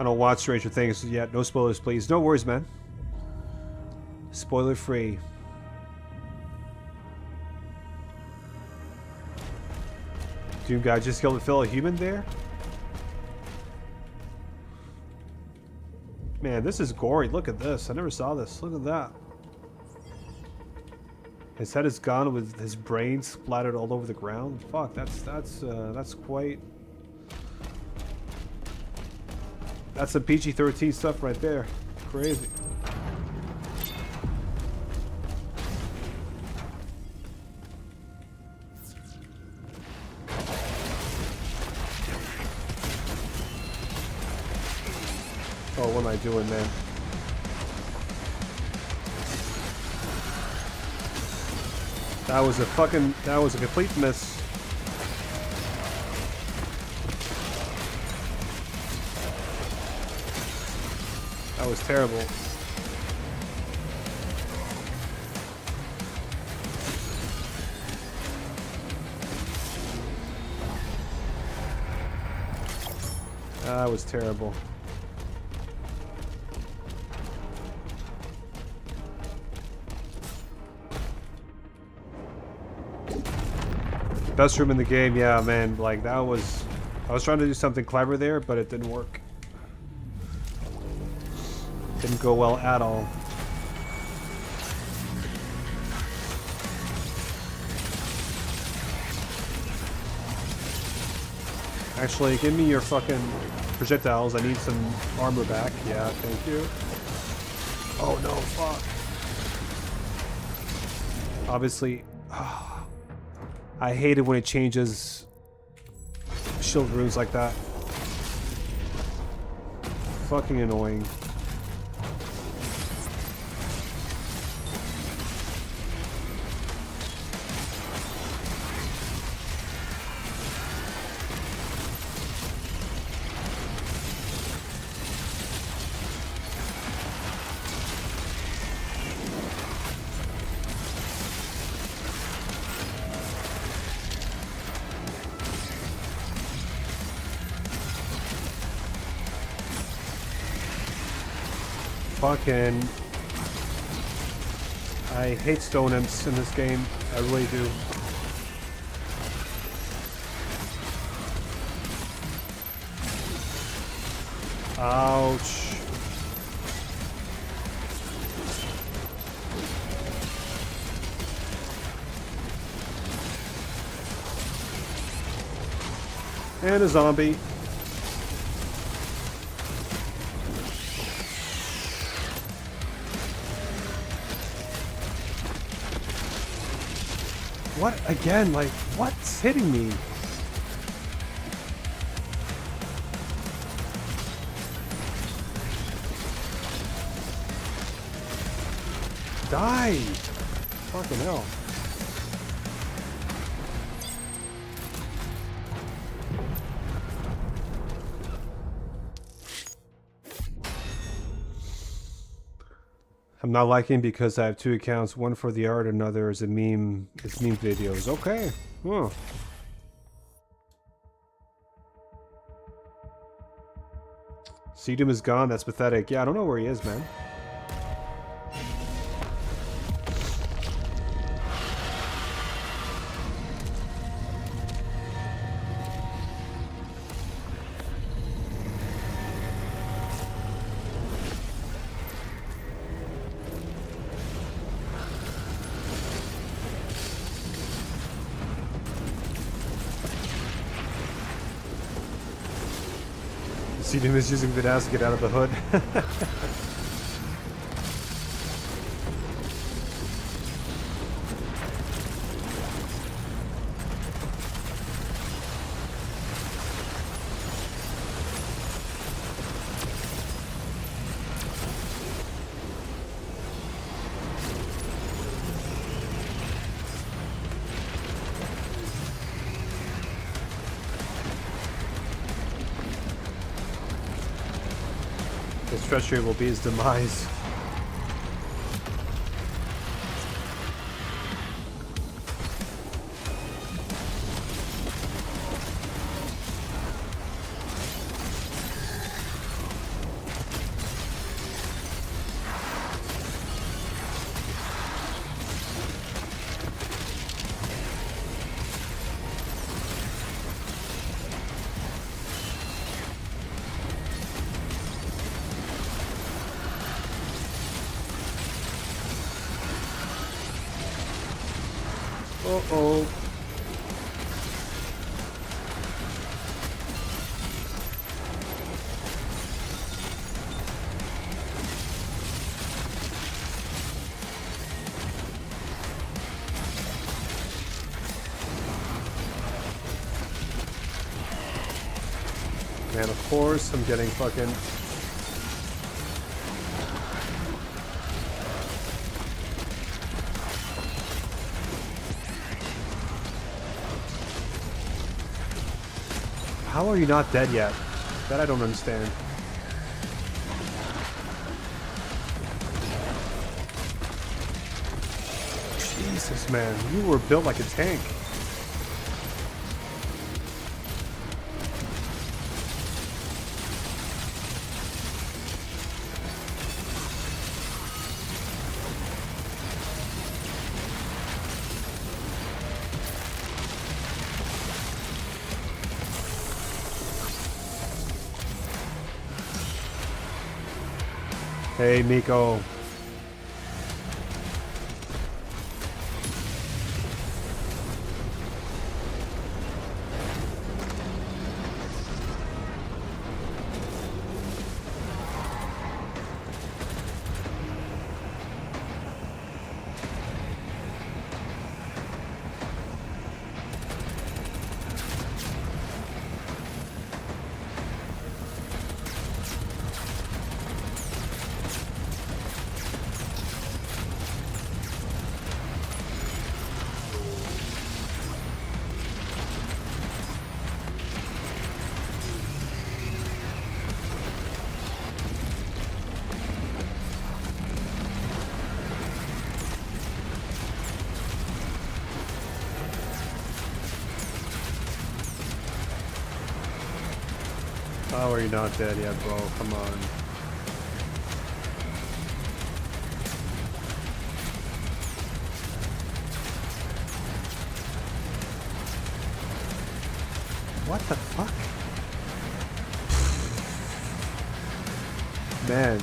S1: I don't watch Stranger Things yet. No spoilers, please. No worries, man. Spoiler free. Doom guy just killed a fellow human there? Man, this is gory. Look at this. I never saw this. Look at that. His head is gone with his brain splattered all over the ground. Fuck, that's quite... That's some PG-13 stuff right there. Crazy. Oh, what am I doing, man? That was a complete miss. That was terrible. That was terrible. Best room in the game, yeah, man. Like, that was... I was trying to do something clever there, but it didn't work. Didn't go well at all. Actually, give me your fucking projectiles. I need some armor back. Yeah, thank you. Oh no, fuck. Obviously... I hate it when it changes shield runes like that. Fucking annoying. Fucking... I hate stone imps in this game. I really do. Ouch. And a zombie. What? Again? Like, what's hitting me? Die! Fucking hell. I'm not liking because I have two accounts, one for the art, another is a meme. It's meme videos. Okay. Huh. Sedum is gone. That's pathetic. Yeah, I don't know where he is, man. CDM is using Vidas to get out of the hood. His treachery will be his demise. Uh-oh. And of course, I'm getting fucking... How are you not dead yet? That I don't understand. Jesus, man. You were built like a tank. Hey, Miko. How are you not dead yet, bro? Come on. What the fuck? Man.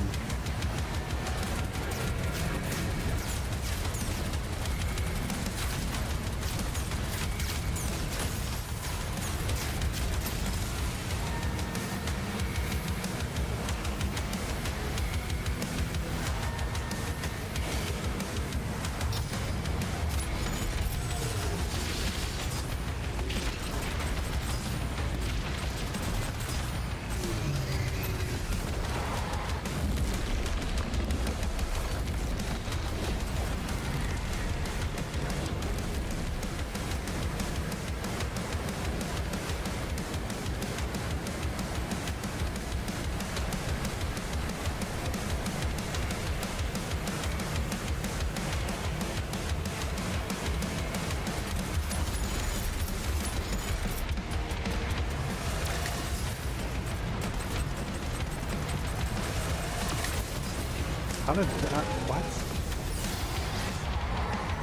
S1: How did that... What?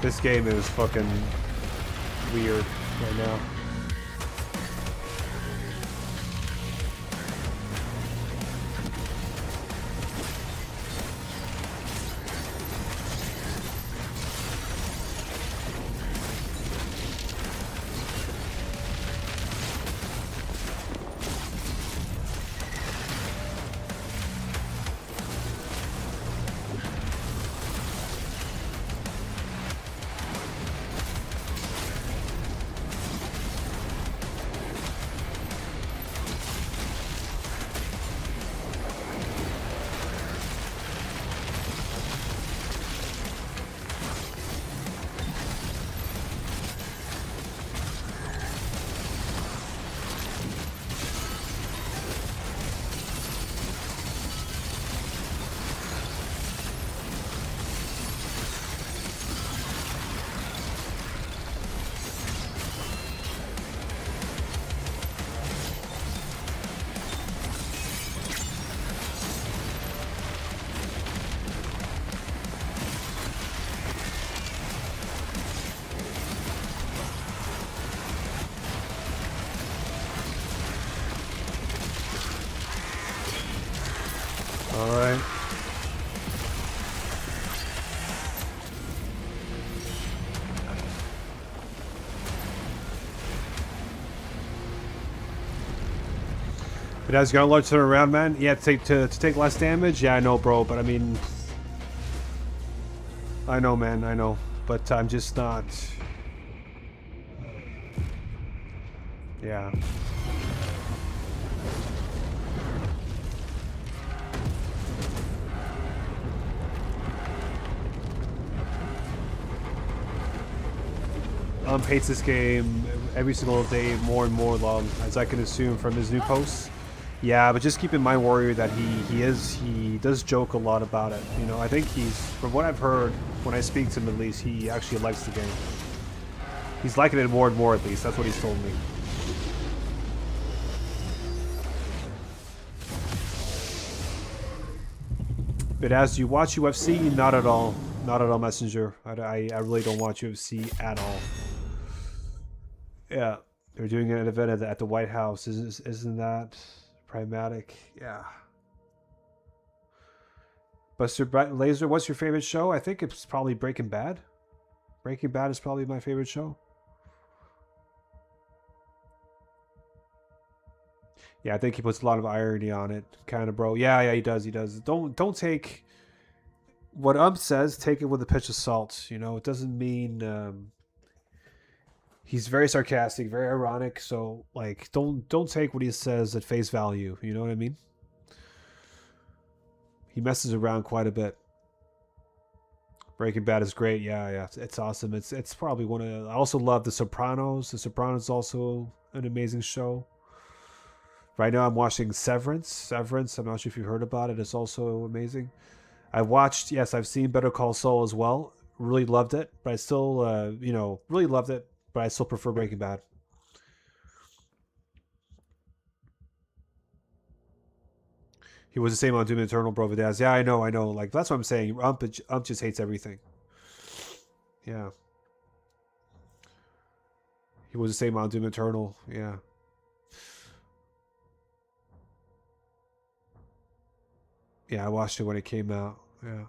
S1: This game is fucking weird right now. All right. It has got a large turn around, man. Yeah, to take less damage. Yeah, I know, bro. But I mean, I know, man. I know. But I'm just not. Yeah. Hates this game every single day more and more, long as I can assume from his new posts. Yeah, but just keep in mind, Warrior, that he does joke a lot about it. You know, I think from what I've heard when I speak to him, at least he actually likes the game. He's liking it more and more, at least. That's what he's told me. But as you watch UFC, not at all. Not at all, Messenger. I really don't watch UFC at all. Yeah, they're doing an event at the White House. Isn't that pragmatic? Yeah. Buster Laser, what's your favorite show? I think it's probably Breaking Bad. Breaking Bad is probably my favorite show. Yeah, I think he puts a lot of irony on it, kind of, bro. Yeah, he does. He does. Don't take what says. Take it with a pinch of salt. You know, it doesn't mean. He's very sarcastic, very ironic. So, like, don't take what he says at face value. You know what I mean? He messes around quite a bit. Breaking Bad is great. Yeah, it's awesome. It's probably one of. I also love The Sopranos. The Sopranos is also an amazing show. Right now, I'm watching Severance. I'm not sure if you've heard about it. It's also amazing. I've seen Better Call Saul as well. Really loved it, but I still, really loved it, but I still prefer Breaking Bad. He was the same on Doom Eternal, bro. Vidaz. Yeah, I know. Like, that's what I'm saying. Ump just hates everything. Yeah. He was the same on Doom Eternal. Yeah. Yeah, I watched it when it came out. Yeah.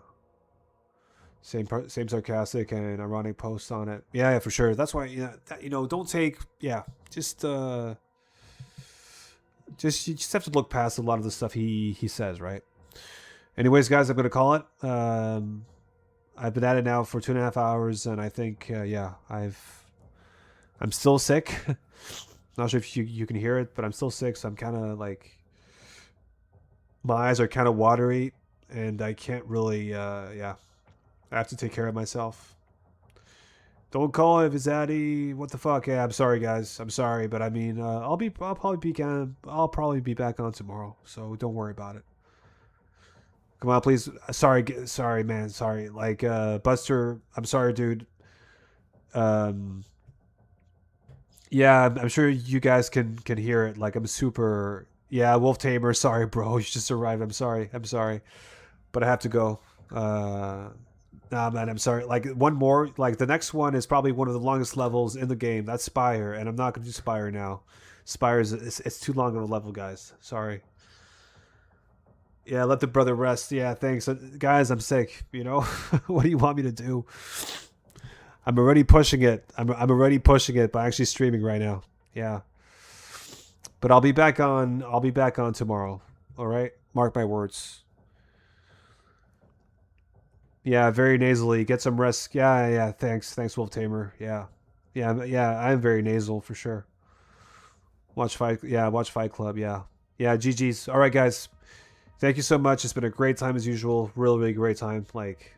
S1: Same sarcastic and ironic posts on it. Yeah, for sure. That's why, don't take, just you just have to look past a lot of the stuff he says, right? Anyways, guys, I'm going to call it. I've been at it now for 2.5 hours, and I think, I'm still sick. Not sure if you can hear it, but I'm still sick, so I'm kind of like, my eyes are kind of watery, and I can't really, I have to take care of myself. Don't call it Vizati. What the fuck? Yeah, I'm sorry, guys. I'm sorry, but I mean, I'll probably be back on tomorrow, so don't worry about it. Come on, please. Sorry, man. Sorry. Like, Buster, I'm sorry, dude. Yeah, I'm sure you guys can hear it. Like, I'm super. Yeah, Wolf Tamer. Sorry, bro. You just arrived. I'm sorry, but I have to go. Nah, man, I'm sorry. Like, one more. Like, the next one is probably one of the longest levels in the game. That's Spire, and I'm not gonna do Spire now. Spire it's too long of a level, guys. Sorry. Yeah, let the brother rest. Yeah, thanks, guys. I'm sick. You know, what do you want me to do? I'm already pushing it. I'm already pushing it by actually streaming right now. Yeah. But I'll be back on tomorrow. All right? Mark my words. Yeah, very nasally. Get some rest. Yeah. Thanks, Wolf Tamer. Yeah. I'm very nasal for sure. Watch Fight Club. Yeah. GG's. All right, guys. Thank you so much. It's been a great time as usual. Really, really great time. Like,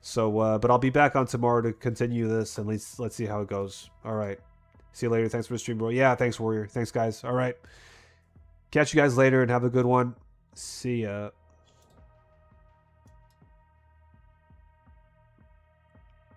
S1: so, but I'll be back on tomorrow to continue this, and let's see how it goes. All right. See you later. Thanks for the stream, bro. Yeah, thanks, Warrior. Thanks, guys. All right. Catch you guys later, and have a good one. See ya.